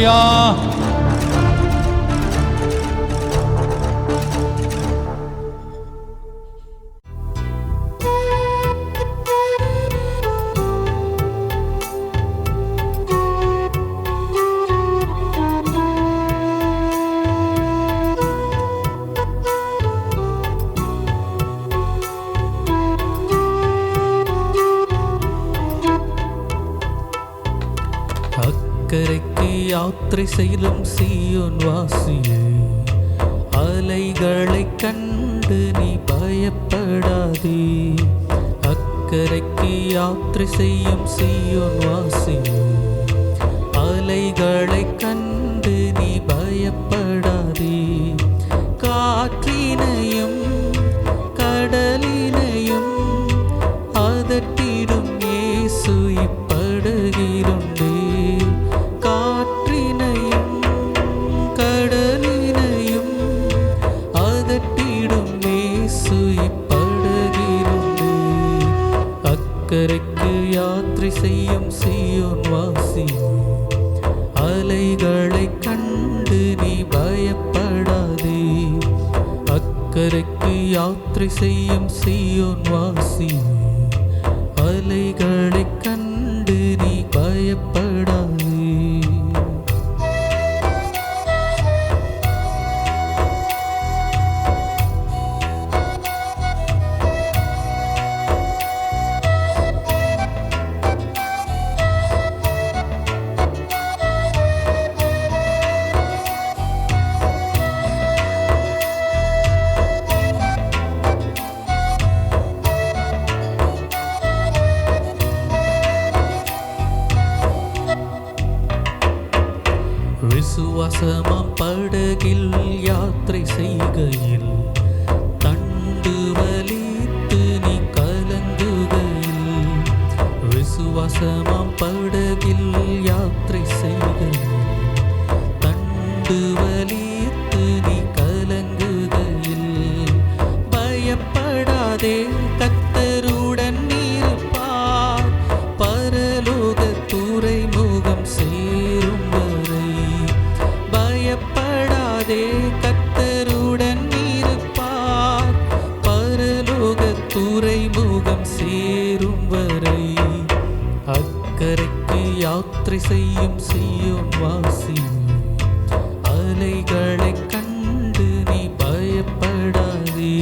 ஹல்லேலூயா. அக்கரைக்கு யாத்திரை செல்லும் சீயோன் வாசியே, அலைகளை கண்டு நீ பயப்படாதே. அக்கரைக்கு யாத்திரை செய்யும் சீயோன் வாசியே, அலைகளை கண்டு நீ பயப்படாதே. காற்றினையும் கடலினையும் அதட்டிடும் இயேசு இப்படகிலுண்டே. காற்றினையும் கடலினையும் அதட்டிடும் இயேசு இப்படகிலுண்டே. அக்கரைக்கு யாத்திரை செய்யும் சீயோன் வாசியே, அலைகளை கண்டு நீ பயப்படாதே. அக்கரைக்கு யாத்திரை செய்யும் சீயோன் வாசியே, அலைகளை கண்டு நீ பயப்படாதே. விசுவாசமாம் படகில் யாத்திரை செய்கையில் தண்டு வலித்து நீ கலங்குகையில். விசுவாசமாம் படகில் யாத்திரை செய்கையில் தண்டு வலித்து நீ கலங்குகையில். பயப்படாதே, கர்த்தருடன் இருப்பார், பரலோக துறைமுகம் சேரும் வரை. பயப்படாதே, கர்த்தருடன் இருப்பார், பரலோக துறைமுகம் சேரும் வரை. அக்கரைக்கு யாத்திரை செய்யும் சீயோன் வாசியே, அலைகளை கண்டு நீ பயப்படாதே.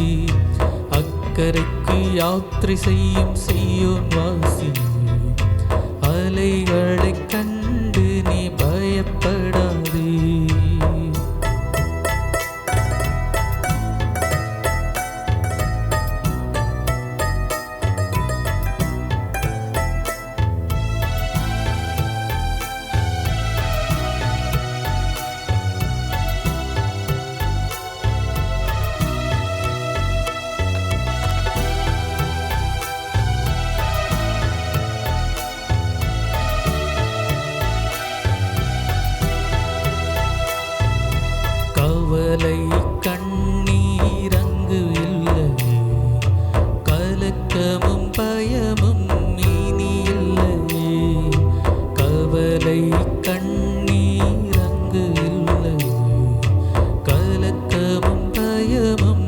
அக்கரைக்கு யாத்திரை செய்யும் சீயோன் வாசியே, அலைகளை கண்டு நீ பயப்படாதே. கவலை கண்ணீரங்கு இல்லையே, கலக்கமும் பயமும் இனி இல்லையே. கவலை கண்ணீரங்கு இல்லையே, கலக்கமும் பயமும்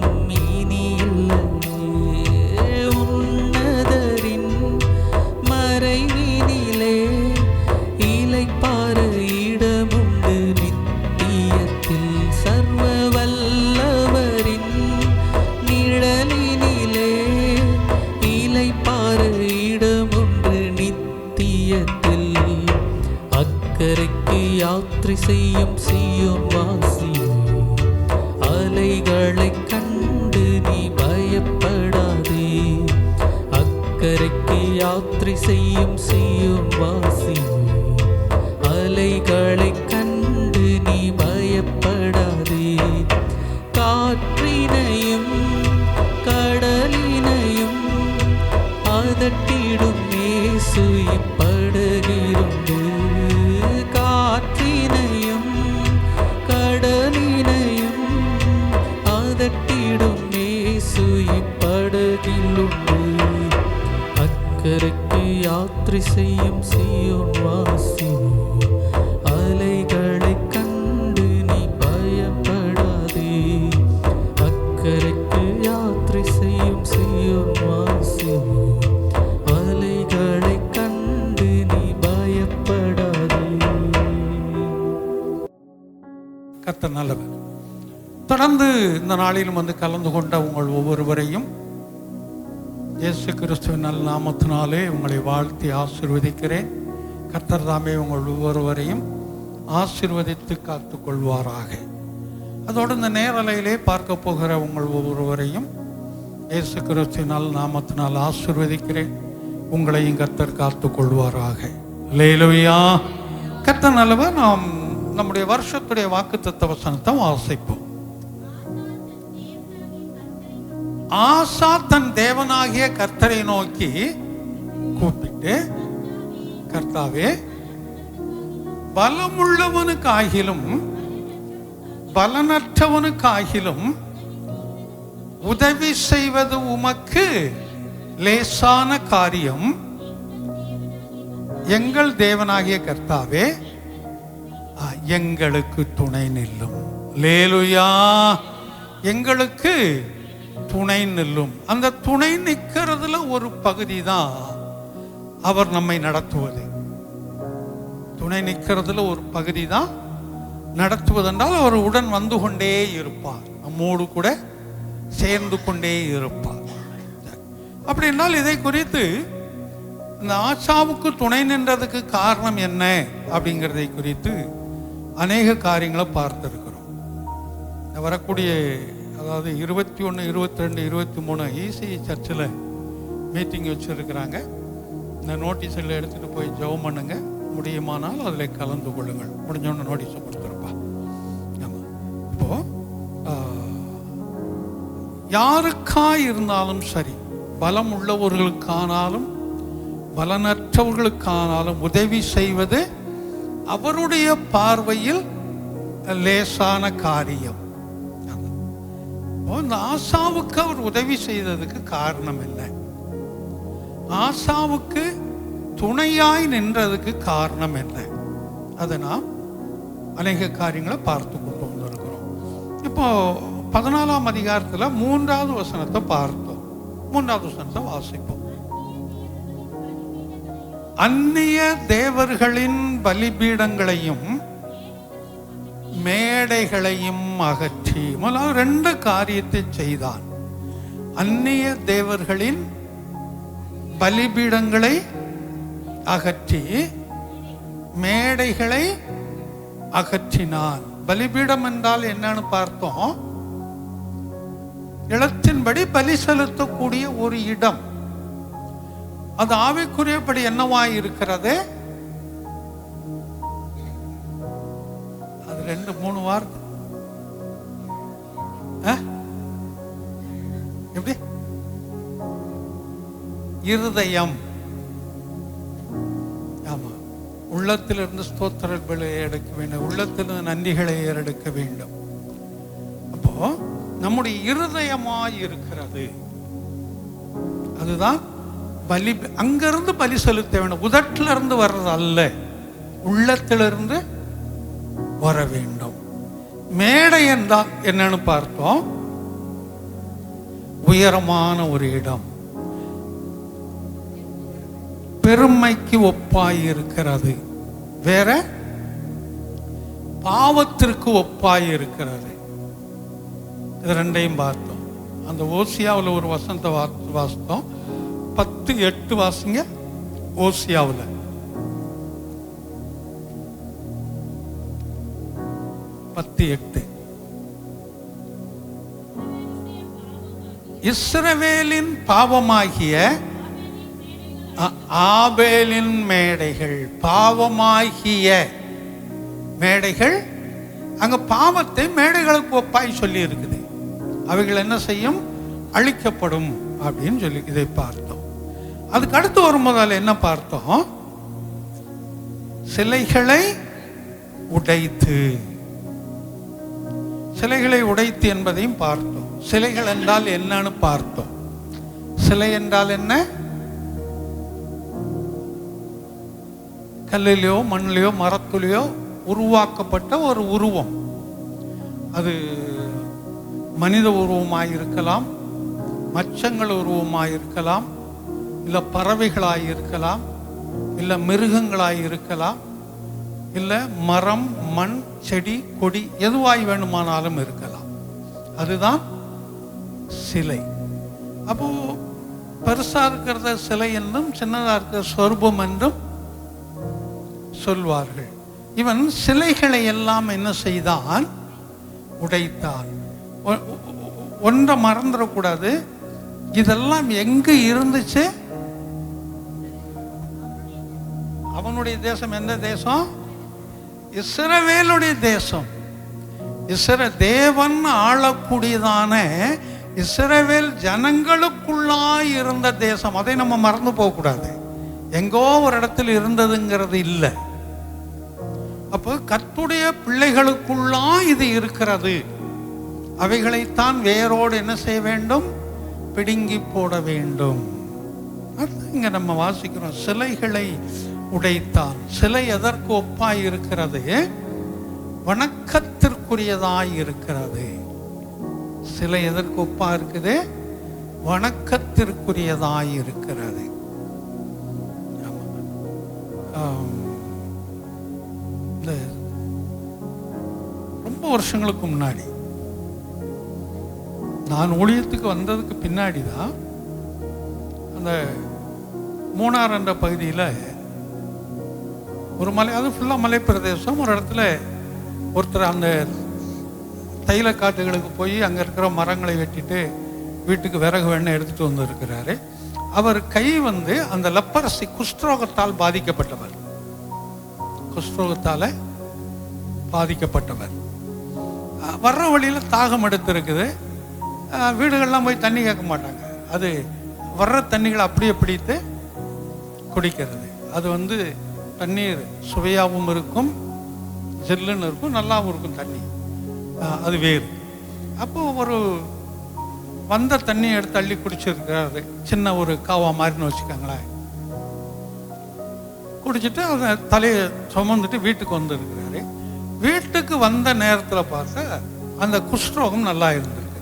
இனி இல்லையே. உன்னதரின் மறைவினிலே இளைப்பாற இடமுண்டு நித்தியத்தில். சர்வ வல்லவரின் நிழலினிலே இளைப்பாற இடமுண்டு நித்தியத்தில். அக்கரைக்கு யாத்திரை செய்யும் சீயோன் வாசியே, அலைகளை கண்டு நீ பயப்படாதே. அக்கரைக்கு யாத்திரை செய்யும் சீயோன் வாசியே, அலைகளை கண்டு நீ பயப்படாதே. காற்றினையும் கடலினையும் அதட்டிடும் இயேசு இப்படகிலுண்டு. காற்றினையும் கடலினையும் அதட்டிடும் இயேசு இப்படகிலுண்டு. அக்கரைக்கு யாத்திரை செய்யும் சீயோன் வாசியே, அலைகளை இந்த நாளிலும் வந்து கலந்து கொண்ட உங்கள் ஒவ்வொருவரையும் இயேசு கிறிஸ்துவின் நல்ல நாமத்தினாலே உங்களை வாழ்த்தி ஆசீர்வதிக்கிறேன். கர்த்தர் தாமே உங்கள் ஒவ்வொருவரையும் ஆசீர்வதித்து காத்துக்கொள்வாராக. அதோடு இந்த நேரலையிலே பார்க்க போகிற உங்கள் ஒவ்வொருவரையும் இயேசு கிறிஸ்துவின் நல்ல நாமத்தினால் ஆசீர்வதிக்கிறேன். உங்களையும் கர்த்தர் காத்துக்கொள்வாராக. அல்லேலூயா. கர்த்தர் நல்லவர். நாம் நம்முடைய வருஷத்துடைய வாக்குத்தத்த வசனத்தை வாசிப்போம். ஆசா தன் தேவனாகிய கர்த்தரை நோக்கி கூப்பிட்டு, கர்த்தாவே, பலமுள்ளவனுக்காகிலும் பலனற்றவனுக்காகிலும் உதவி செய்வது உமக்கு லேசான காரியம். எங்கள் தேவனாகிய கர்த்தாவே, எங்களுக்கு துணை நில்லும். அல்லேலூயா. எங்களுக்கு துணை நில்லும். அந்த துணை நிற்கிறதுல ஒரு பகுதி தான் அவர் நம்மை நடத்துவது. துணை நிற்கிறதுல ஒரு பகுதி தான் நடத்துவதென்றால் அவர் உடன் வந்து கொண்டே இருப்பார், நம்மோடு கூட சேர்ந்து கொண்டே இருப்பார். அப்படி என்றால் இதை குறித்து இந்த ஆசாவுக்கு துணை நின்றதுக்கு காரணம் என்ன அப்படிங்கிறதை குறித்து அநேக காரியங்களை பார்த்திருக்கிறோம். வரக்கூடிய அதாவது 21, 22, 23 ஈசி சர்ச்சில் மீட்டிங் வச்சுருக்கிறாங்க. இந்த நோட்டீஸில் எடுத்துகிட்டு போய் ஜெபம் பண்ணுங்க, முடியுமானால் அதில் கலந்து கொள்ளுங்கள். முடிஞ்சோன்னு நோட்டீஸை கொடுத்துருப்பா. ஆமாம். இப்போது யாருக்காக இருந்தாலும் சரி, பலம் உள்ளவர்களுக்கானாலும் பலனற்றவர்களுக்கானாலும் உதவி செய்வது அவருடைய பார்வையில் லேசான காரியம். இந்த ஆசாவுக்கு அவர் உதவி செய்ததுக்கு காரணம் இல்லை, ஆசாவுக்கு துணையாய் நின்றதுக்கு காரணம் என்ன, அதை நாம் அநேக காரியங்களை பார்த்து கொண்டு வந்திருக்கிறோம். இப்போ 14ஆம் அதிகாரத்தில் 3வது வசனத்தை பார்த்தோம். 3வது வசனத்தை வாசிப்போம். அந்நிய தேவர்களின் பலிபீடங்களையும் மேடைகளையும் அகற்றி, முதல்ல 2 காரியத்தை செய்தான். அந்நிய தேவர்களின் பலிபீடங்களை அகற்றி மேடைகளை அகற்றினான். பலிபீடம் என்றால் என்னன்னு பார்த்தோம். இடத்தின்படி பலி செலுத்தக்கூடிய ஒரு இடம். அது ஆவிக்குரியபடி என்னவாய் இருக்கிறது? அது 2-3 வார்த்தை. எப்படி? இருதயம். ஆமா. உள்ளத்திலிருந்து ஸ்தோத்திரங்களை எடுக்க வேண்டும், உள்ளத்திலிருந்து நன்றிகளை ஏறெடுக்க வேண்டும். அப்போ நம்முடைய இருதயமாய் இருக்கிறது, அதுதான் பலி. அங்கிருந்து பலி செலுத்த வேண்டும். உதட்டிலிருந்து வர்றது அல்ல, உள்ளத்திலிருந்து வர வேண்டும். மேடை என்றால் என்னன்னு பார்த்தோம். உயரமான ஒரு இடம், பெருமைக்கு ஒப்பாய் இருக்கிறது. வேற பாவத்திற்கு ஒப்பாய் இருக்கிறது. இது 2ஐயும் பார்த்தோம். அந்த ஓசியாவில் ஒரு வசனத்தை வாசித்தோம். 10:8 வாசிங்க. ஓசியாவில் 10:8. இஸ்ரவேலின் பாவமாகிய ஆபேலின் மேடைகள், பாவமாகிய மேடைகள். அங்க பாவத்தை மேடைகளுக்கு ஒப்பாய் சொல்லி இருக்குது. அவைகள் என்ன செய்யும்? அழிக்கப்படும் அப்படின்னு சொல்லி இதை பார்த்தோம். அதுக்கு அடுத்து வரும்போதால் என்ன பார்த்தோம்? சிலைகளை உடைத்து, சிலைகளை உடைத்து என்பதையும் பார்த்தோம். சிலைகள் என்றால் என்னன்னு பார்த்தோம். சிலை என்றால் என்ன? கல்லிலையோ மண்ணிலையோ மரத்துலையோ உருவாக்கப்பட்ட ஒரு உருவம். அது மனித உருவமாயிருக்கலாம், மச்சங்கள் உருவமாயிருக்கலாம், இல்லை பறவைகளாய் இருக்கலாம், இல்லை மிருகங்களாய் இருக்கலாம், இல்லை மரம், மண், செடி, கொடி எதுவாய் வேணுமானாலும் இருக்கலாம். அதுதான் சிலை. அப்போ பெருசா இருக்கிறத சிலை என்றும் சின்னதா இருக்கிற சொரூபம் என்றும் சொல்வார்கள். இவன் சிலைகளை எல்லாம் என்ன செய்தான்? உடைத்தான். ஒன்றை மறந்துடக்கூடாது, இதெல்லாம் எங்கு இருந்துச்சு? அவனுடைய தேசம் எந்த தேசம்? இஸ்ரவேலுடைய தேசம். தேவன் ஆளக்கூடியதான இஸ்ரவேல் ஜனங்களுக்குள்ளாய் இருந்த தேசம். அதை நம்ம மறந்து போகக்கூடாது. எங்கோ ஒரு இடத்தில் இருந்ததுங்கிறது இல்லை. அப்போ கர்த்தருடைய பிள்ளைகளுக்குள்ளா இது இருக்கிறது. அவைகளைத்தான் வேரோடு என்ன செய்ய வேண்டும்? பிடுங்கி போட வேண்டும். இங்க நம்ம வாசிக்கிறோம், சிலைகளை உடைத்தான். சிலை எதற்கு ஒப்பாய் இருக்கிறது? வணக்கத்திற்குரியதாய் இருக்கிறது. சிலை எதற்கு ஒப்பா இருக்குது? வணக்கத்திற்குரியதாய் இருக்கிறது. ரொம்ப வருஷங்களுக்கு முன்னாடி, நான் ஊழியத்துக்கு வந்ததுக்கு பின்னாடி தான் அந்த மூணார் என்ற பகுதியில் ஒரு மலை, அது ஃபுல்லாக மலை பிரதேசம். ஒரு இடத்துல ஒருத்தர் அந்த தைல காட்டுகளுக்கு போய் அங்கே இருக்கிற மரங்களை வெட்டிட்டு வீட்டுக்கு விறகு வேணா எடுத்துகிட்டு வந்து இருக்கிறாரு. அவர் கை அந்த லெப்பரசி, குஷ்டரோகத்தால் பாதிக்கப்பட்டவர். குஷ்டரோகத்தால் பாதிக்கப்பட்டவர். வர்ற வழியில் தாகம் எடுத்திருக்குது. வீடுகள்லாம் போய் தண்ணி கேட்க மாட்டாங்க. அது வர்ற தண்ணிகளை அப்படியே பிடித்து குடிக்கிறது. அது தண்ணீர் சுவையாகவும் இருக்கும், ஜில்லுன்னு இருக்கும், நல்லாவும் இருக்கும் தண்ணி. அது வேறு. அப்போ ஒரு வந்த தண்ணியை எடுத்து அள்ளி குடிச்சிருக்கிறாரு. சின்ன ஒரு காவா மாதிரின்னு வச்சுக்கோங்களேன். குடிச்சிட்டு அதை தலையை சுமந்துட்டு வீட்டுக்கு வந்துருக்கிறாரு. வீட்டுக்கு வந்த நேரத்தில் பார்த்தா அந்த குஷ்டரோகம் நல்லா இருந்திருக்கு.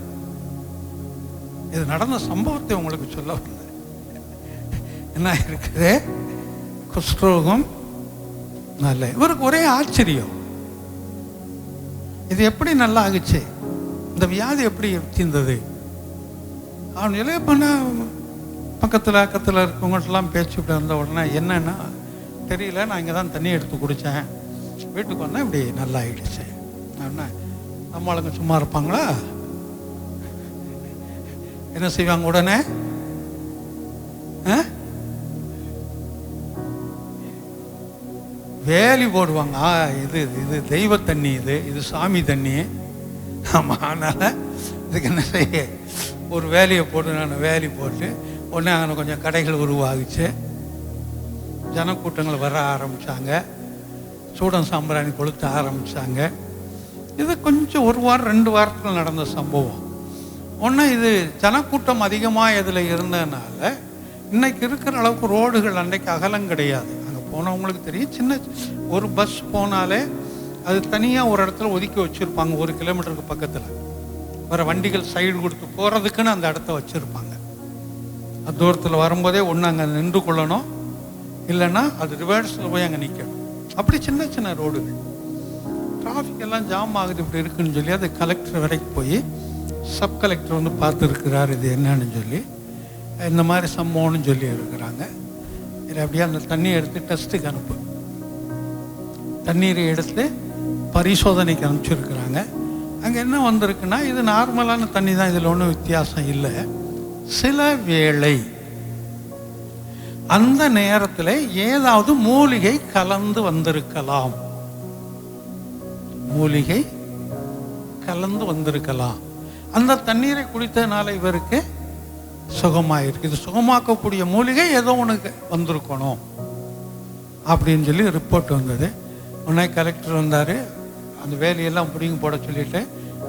இது நடந்த சம்பவத்தை உங்களுக்கு சொல்ல வந்தேன். என்ன இருக்குது? குஷ்டரோகம் நல்ல. இவருக்கு ஒரே ஆச்சரியம், இது எப்படி நல்லா ஆகுச்சு, இந்த வியாதி எப்படி தீர்ந்தது? அவன் இளைய பண்ண பக்கத்தில் அக்கத்தில் இருக்கவங்கள்ட்டெல்லாம் பேச்சு இப்படி வந்த உடனே என்னன்னா தெரியல, நான் இங்கே தான் தண்ணி எடுத்து குடித்தேன், வீட்டுக்கு வந்தேன் இப்படி நல்லா ஆகிடுச்சு. அப்படின்னா நம்ம ஆளுங்க சும்மா இருப்பாங்களா? என்ன செய்வாங்க உடனே? வேலி போடுவாங்க. இது இது தெய்வ தண்ணி, இது சாமி தண்ணி. ஆமாம், அதனால் இதுக்கு என்ன செய்ய, ஒரு வேலியை போட்டு நான் வேலி போட்டு உடனே அங்கே கொஞ்சம் கடைகள் உருவாகிச்சு. ஜனக்கூட்டங்கள் வர ஆரம்பித்தாங்க. சூடம் சாம்பிராணி கொளுத்த ஆரம்பித்தாங்க. இது கொஞ்சம் ஒரு வாரம் 2 வாரத்தில் நடந்த சம்பவம். ஒன்று, இது ஜனக்கூட்டம் அதிகமாக இதில் இருந்ததுனால இன்னைக்கு இருக்கிற அளவுக்கு ரோடுகள் அன்றைக்கு அகலம் கிடையாது. அங்கே போனவங்களுக்கு தெரியும், சின்ன ஒரு பஸ் போனாலே அது தனியாக ஒரு இடத்துல ஒதுக்கி வச்சுருப்பாங்க. 1 கிலோமீட்டருக்கு பக்கத்தில் வர வண்டிகள் சைடு கொடுத்து போகிறதுக்குன்னு அந்த இடத்த வச்சுருப்பாங்க. அது தூரத்தில் வரும்போதே ஒன்று அங்கே நின்று கொள்ளணும், இல்லைன்னா அது ரிவர்ஸில் போய் அங்கே நிற்கணும். அப்படி சின்ன சின்ன ரோடுகள். டிராஃபிக் எல்லாம் ஜாம் ஆகுது இப்படி இருக்குன்னு சொல்லி அது கலெக்டர் வரைக்கும் போய் சப் கலெக்டர் பார்த்துருக்கிறார், இது என்னன்னு சொல்லி இந்த மாதிரி சம்பவம்னு சொல்லி இருக்கிறாங்க. இதில் அப்படியே அந்த தண்ணியை எடுத்து டெஸ்ட்டுக்கு அனுப்பு, தண்ணீரை எடுத்து பரிசோதனைக்கு அனுப்பிச்சிருக்கிறாங்க. அங்கே என்ன வந்திருக்குன்னா, இது நார்மலான தண்ணி தான், இதில் ஒன்றும் வித்தியாசம் இல்லை. சில வேளை அந்த நேரத்தில் ஏதாவது மூலிகை கலந்து வந்திருக்கலாம், மூலிகை கலந்து வந்திருக்கலாம். அந்த தண்ணீரை குடித்ததுனால இவருக்கு சுகமாயிருக்கு. இது சுகமாக்கக்கூடிய மூலிகை ஏதோ உனக்கு வந்திருக்கணும் அப்படின்னு சொல்லி ரிப்போர்ட் வந்தது. உடனே கலெக்டர் வந்தார், அந்த வேலையெல்லாம் பிடிங்கி போட சொல்லிட்டு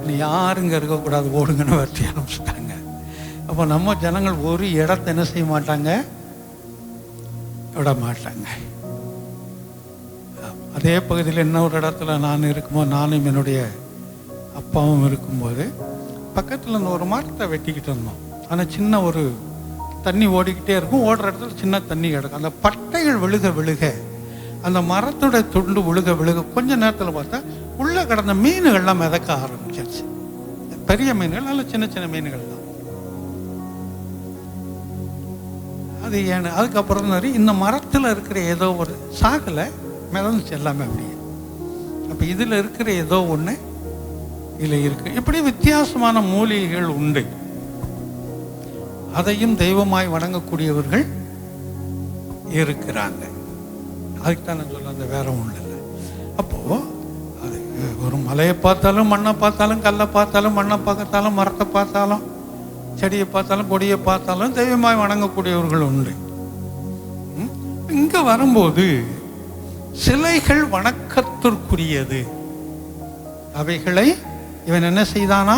நீ யாருங்க இருக்கக்கூடாது, ஓடுங்கன்னு வச்சு ஆரம்பிச்சிட்டாங்க. அப்போ நம்ம ஜனங்கள் ஒரு இடத்த என்ன செய்ய மாட்டாங்க, விட மாட்டாங்க. அதே பகுதியில் இன்னொரு இடத்துல நான் இருக்கும்போது, நானும் என்னுடைய அப்பாவும் இருக்கும்போது பக்கத்தில் இந்த ஒரு மரத்தை வெட்டிக்கிட்டு இருந்தோம். ஆனால் சின்ன ஒரு தண்ணி ஓடிக்கிட்டே இருக்கும், ஓடுற இடத்துல சின்ன தண்ணி கிடக்கும். அந்த பட்டைகள் விழுக விழுக, அந்த மரத்தோட துண்டு விழுக விழுக கொஞ்ச நேரத்தில் பார்த்தா உள்ளே கிடந்த மீன்கள்லாம் மிதக்க ஆரம்பிச்சிருச்சு. பெரிய மீன்கள் அல்ல சின்ன சின்ன மீன்கள் தான். அது ஏன்னு அதுக்கப்புறம் இந்த மரத்தில் இருக்கிற ஏதோ ஒரு சாகலை மிதந்துச்சு எல்லாமே அப்படியே. அப்போ இதில் இருக்கிற ஏதோ ஒன்று இதில் இருக்கு. இப்படி வித்தியாசமான மூலிகைகள் உண்டு. அதையும் தெய்வமாய் வணங்கக்கூடியவர்கள் இருக்கிறாங்க. அதுக்கு தான் நான் சொல்ல, அந்த வேற ஒன்றும் இல்லை. அப்போது அது ஒரு மலையை பார்த்தாலும் மண்ணை பார்த்தாலும் கல்லை பார்த்தாலும் மண்ணை பார்த்தாலும் மரத்தை பார்த்தாலும் செடியை பார்த்தாலும் கொடியை பார்த்தாலும் தெய்வமாய் வணங்கக்கூடியவர்கள் உண்டு. இங்கே வரும்போது சிலைகள் வணக்கத்திற்குரியது. அவைகளை இவன் என்ன செய்தானா?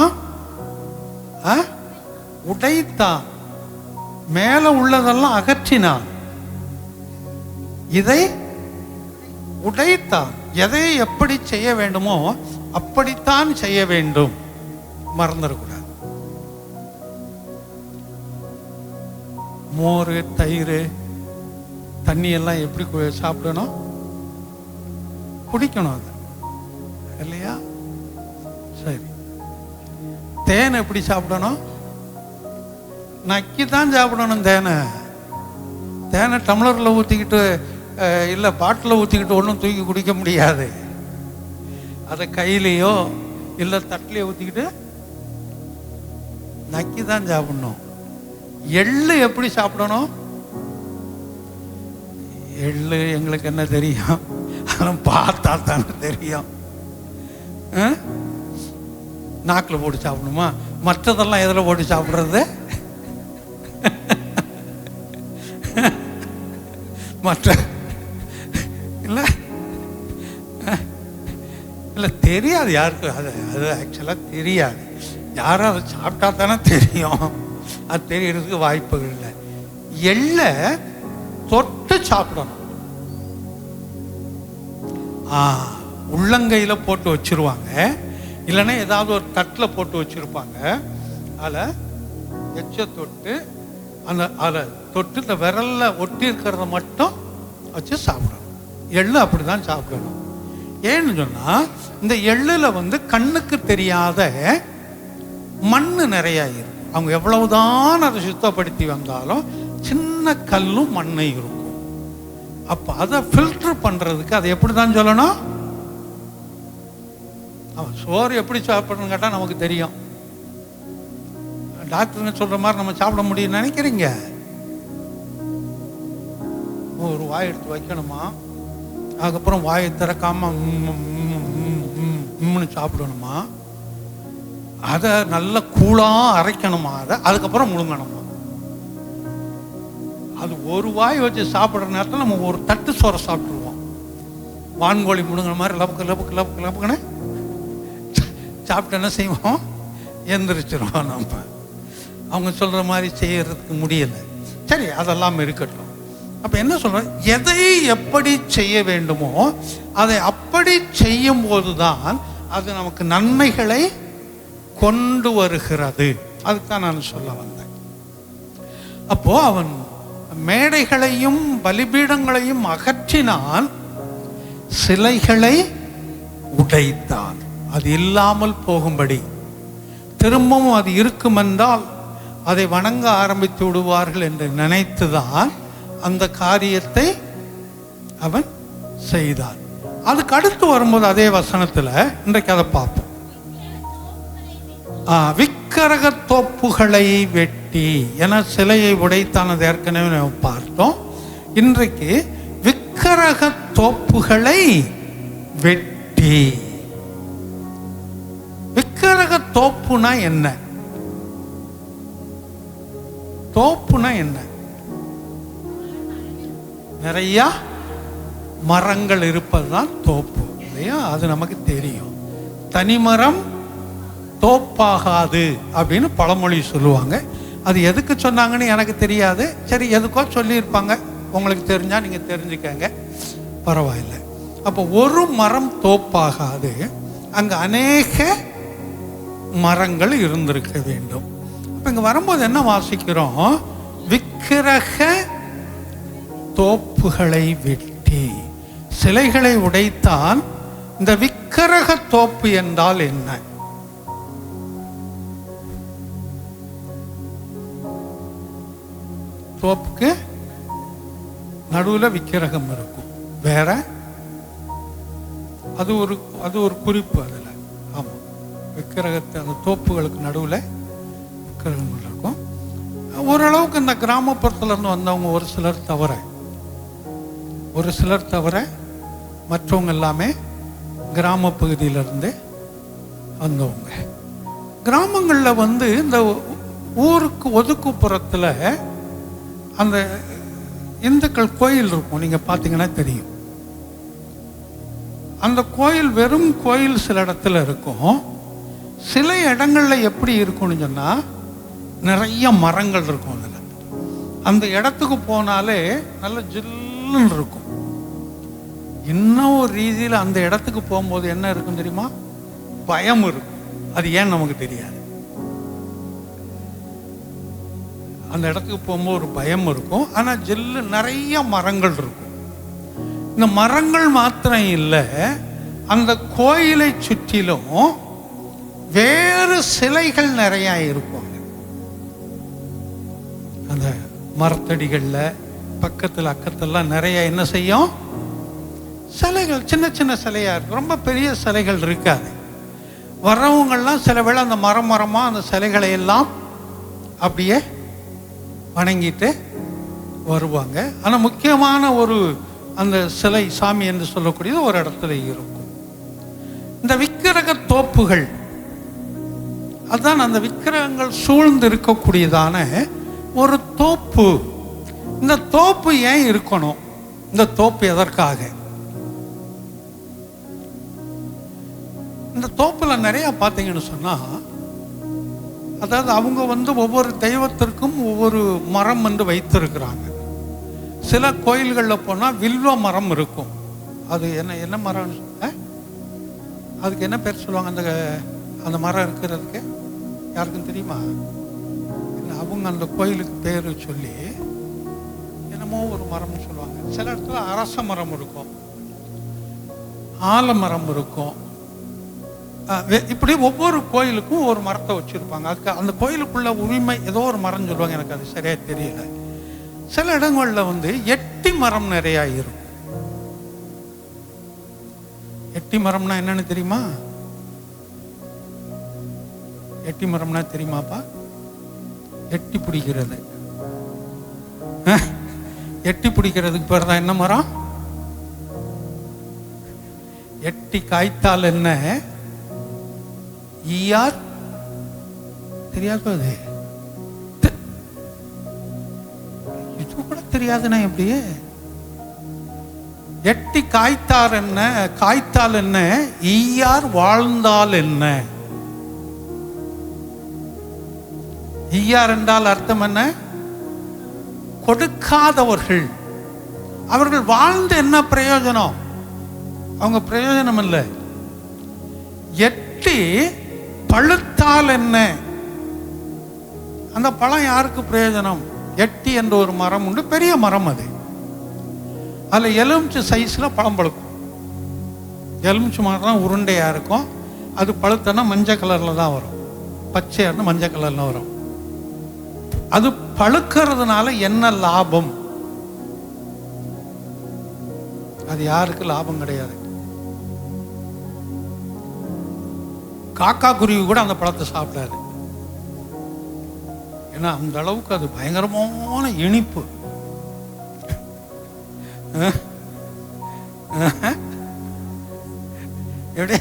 உடைத்தான். மேல உள்ளதெல்லாம் அகற்றினான். இதை உடைத்தான். எதை எப்படி செய்ய வேண்டுமோ அப்படித்தான் செய்ய வேண்டும். மறந்துடக்கூடாது. மோர், தயிர், தண்ணி எல்லாம் எப்படி சாப்பிடணும்? குடிக்கணும் அது இல்லையா? சரி. தேன் எப்படி சாப்பிடணும்? நக்கி தான் சாப்பிடணும். தேனை டம்ளரில் ஊற்றிக்கிட்டு இல்லை பாட்டில் ஊற்றிக்கிட்டு ஒன்றும் தூக்கி குடிக்க முடியாது. அதை கையிலையோ இல்லை தட்டிலையோ ஊற்றிக்கிட்டு நக்கி தான் சாப்பிடணும். எள்ளு எப்படி சாப்பிடணும்? எள்ளு எங்களுக்கு என்ன தெரியும்? அதெல்லாம் பார்த்தா தானே தெரியும். நாக்கில் போட்டு சாப்பிடணுமா? மற்றதெல்லாம் எதில் போட்டு சாப்பிட்றது? மற்ற இல்லை இல்லை தெரியாது யாருக்கு. அது ஆக்சுவலாக தெரியாது. யாரும் அதை சாப்பிட்டா தானே தெரியும். அது தெரியறதுக்கு வாய்ப்புகள் இல்லை. எள்ளை தொட்டு சாப்பிடணும். உள்ளங்கையில் போட்டு வச்சிருவாங்க, இல்லைன்னா ஏதாவது ஒரு தட்டில் போட்டு வச்சிருப்பாங்க. அதில் எச்ச தொட்டு அதில் தொட்டு இந்த விரல்ல ஒட்டி இருக்கிறத மட்டும் வச்சு சாப்பிடணும். எள்ளு அப்படி தான் சாப்பிடணும். ஏன்னு சொன்னால் இந்த எள்ளில் கண்ணுக்கு தெரியாத மண் நிறையா இருக்கும். அவங்க எவ்வளவுதான் அதை சுத்தப்படுத்தி வந்தாலும் சின்ன கல்லும் மண்ணை இருக்கும். அப்போ அதை ஃபில்டர் பண்ணுறதுக்கு அதை எப்படி தான் சொல்லணும்? அவன் சோறு எப்படி சாப்பிடணும்னு கேட்டால் நமக்கு தெரியும். டாக்டருங்க சொல்கிற மாதிரி நம்ம சாப்பிட முடியும்னு நினைக்கிறீங்க? ஒரு வாய் எடுத்து வைக்கணுமா, அதுக்கப்புறம் வாயை திறக்காம சாப்பிடணுமா, அதை நல்ல கூழாக அரைக்கணுமா, அதுக்கப்புறம் முழுங்கணுமா? அது ஒரு வாய் வச்சு சாப்பிட்ற நேரத்தில் நம்ம ஒரு தட்டு சோறை சாப்பிட்ருவோம். வான்கோழி முழுங்கிற மாதிரி லபக்கு லபக்கு லபக்கு லபக்குன்னு சாப்பிட்டு என்ன செய்வோம்? எந்திரிச்சிருவோம். நம்ம அவங்க சொல்கிற மாதிரி செய்யறதுக்கு முடியலை. சரி, அதெல்லாம் இருக்கட்டும். அப்போ என்ன சொல்கிறேன்? எதை எப்படி செய்ய வேண்டுமோ அதை அப்படி செய்யும் போது தான் அது நமக்கு நன்மைகளை கொண்டு வருகிறது. அதுதான் நான் சொல்ல வந்தேன். அப்போ அவன் மேடைகளையும் பலிபீடங்களையும் அகற்றினான், சிலைகளை உடைத்தான். அது இல்லாமல் போகும்படி, திரும்பவும் அது இருக்கும் என்றால் அதை வணங்க ஆரம்பித்து விடுவார்கள் என்று நினைத்துதான் அந்த காரியத்தை அவன் செய்தான். அதுக்கு அடுத்து வரும்போது அதே வசனத்தில் இன்றைக்கு அதை பார்ப்போம். விக்கிரக தோப்புகளை வெட்டி, என சிலையை உடைத்தானது ஏற்கனவே நம்ம பார்த்தோம். இன்றைக்கு விக்கிரக தோப்புகளை வெட்டி. விக்கிரக தோப்புனா என்ன? தோப்புனா என்ன? நிறைய மரங்கள் இருப்பதுதான் தோப்பு இல்லையா? அது நமக்கு தெரியும். தனிமரம் தோப்பாகாது அப்படின்னு பழமொழி சொல்லுவாங்க. அது எதுக்கு சொன்னாங்கன்னு எனக்கு தெரியாது. சரி, எதுக்கோ சொல்லியிருப்பாங்க. உங்களுக்கு தெரிஞ்சா நீங்க தெரிஞ்சுக்கங்க, பரவாயில்லை. அப்போ ஒரு மரம் தோப்பாகாது, அங்க அநேக மரங்கள் இருந்திருக்க வேண்டும். அப்ப இங்க வரும்போது என்ன வாசிக்கிறோம்? விக்கிரக தோப்புகளை வெட்டி சிலைகளை உடைத்தான். இந்த விக்கிரக தோப்பு என்றால் என்ன? தோப்புக்கு நடுவில் விக்கிரகம் இருக்கும். வேற அது ஒரு குறிப்பு. அதில் ஆமாம், விக்கிரகத்தை அந்த தோப்புகளுக்கு நடுவில் விக்கிரகங்கள் இருக்கும். ஓரளவுக்கு இந்த கிராமப்புறத்துலேருந்து வந்தவங்க ஒரு சிலர் தவிர மற்றவங்க எல்லாமே கிராம பகுதியிலிருந்து வந்தவங்க. கிராமங்களில் இந்த ஊருக்கு ஒதுக்குப்புறத்தில் அந்த இந்துக்கள் கோயில் இருக்கும். நீங்கள் பார்த்தீங்கன்னா தெரியும். அந்த கோயில் வெறும் கோயில் சில இடத்துல இருக்கும். சில இடங்களில் எப்படி இருக்கும்னு சொன்னால் நிறைய மரங்கள் இருக்கும். அதில் அந்த இடத்துக்கு போனாலே நல்ல ஜில்லுன்னு இருக்கும். இன்னும் ஒரு ரீதியில் அந்த இடத்துக்கு போகும்போது என்ன இருக்கும் தெரியுமா? பயம் இருக்கும். அது ஏன் நமக்கு தெரியாது. அந்த இடத்துக்கு போகும்போது ஒரு பயம் இருக்கும். ஆனால் ஜில்லு நிறைய மரங்கள் இருக்கும். இந்த மரங்கள் மாத்திரம் இல்லை, அந்த கோயிலை சுற்றிலும் வேறு சிலைகள் நிறைய இருக்கும். அந்த மரத்தடிகளில் பக்கத்தில் அக்கத்தெல்லாம் நிறைய என்ன செய்யும்? சிலைகள், சின்ன சின்ன சிலையாக இருக்கும். ரொம்ப பெரிய சிலைகள் இருக்காது. வர்றவங்கள்லாம் சில வேளை அந்த மரமாக அந்த சிலைகளை எல்லாம் அப்படியே வணங்கிட்டு வருவாங்க. ஆனால் முக்கியமான ஒரு அந்த சிலை சாமி என்று சொல்லக்கூடியது ஒரு இடத்துல இருக்கும். இந்த விக்கிரக தோப்புகள், அதுதான் அந்த விக்கிரகங்கள் சூழ்ந்து இருக்கக்கூடியதான ஒரு தோப்பு. இந்த தோப்பு ஏன் இருக்கணும்? இந்த தோப்பு எதற்காக? இந்த தோப்புல நிறைய பார்த்தீங்கன்னு சொன்னா, அதாவது அவங்க ஒவ்வொரு தெய்வத்திற்கும் ஒவ்வொரு மரம் என்று வைத்திருக்கிறாங்க. சில கோயில்களில் போனால் வில்வ மரம் இருக்கும். அது என்ன மரம்? அதுக்கு என்ன பேர் சொல்லுவாங்க? அந்த மரம் இருக்கிறதுக்கு யாருக்கும் தெரியுமா? அவங்க அந்த கோயிலுக்கு பேர் சொல்லி என்னமோ ஒரு மரம்னு சொல்லுவாங்க. சில இடத்துல அரச மரம் இருக்கும், ஆலமரம் இருக்கும். இப்படி ஒவ்வொரு கோயிலுக்கும் ஒரு மரத்தை வச்சிருப்பாங்க. அதுக்கு அந்த கோயிலுக்குள்ள உரிமை ஏதோ ஒரு மரம் சொல்லுவாங்க, எனக்கு அது சரியா தெரியல. சில இடங்கள்ல எட்டி மரம் நிறைய இருக்கும். எட்டி மரம்னா என்னன்னு தெரியுமா? எட்டி மரம்னா தெரியுமாப்பா? எட்டி பிடிக்கிறது. எட்டி பிடிக்கிறதுக்கு பேர் தான் என்ன மரம்? எட்டி காய்த்தால் என்ன? ஈயார் தெரியாது. இது கூட தெரியாதுன்னா எப்படி? எட்டி காய்த்தார் என்ன, காய்த்தால் என்ன, ஈயார் வாழ்ந்தால் என்ன? ஈயார் என்றால் அர்த்தம் என்ன? கொடுக்காதவர்கள். அவர்கள் வாழ்ந்து என்ன பிரயோஜனம்? அவங்க பிரயோஜனம் இல்லை. எட்டி பழுத்தால் என்ன? அந்த பழம் யாருக்கு பிரயோஜனம்? எட்டி என்ற ஒரு மரம் உண்டு, பெரிய மரம். அது அதில் எலுமிச்சை சைஸ்ல பழம் பழுக்கும். எலுமிச்சை மரம் தான் உருண்டையா இருக்கும். அது பழுத்தனா மஞ்சள் கலர்ல தான் வரும், பச்சையான மஞ்சள் கலர்ல வரும். அது பழுக்கிறதுனால என்ன லாபம்? அது யாருக்கு லாபம் கிடையாது. காக்கா குருவி கூட அந்த பழத்தை சாப்பிடாது. ஏன்னா அந்த அளவுக்கு அது பயங்கரமான இனிப்பு. எப்படி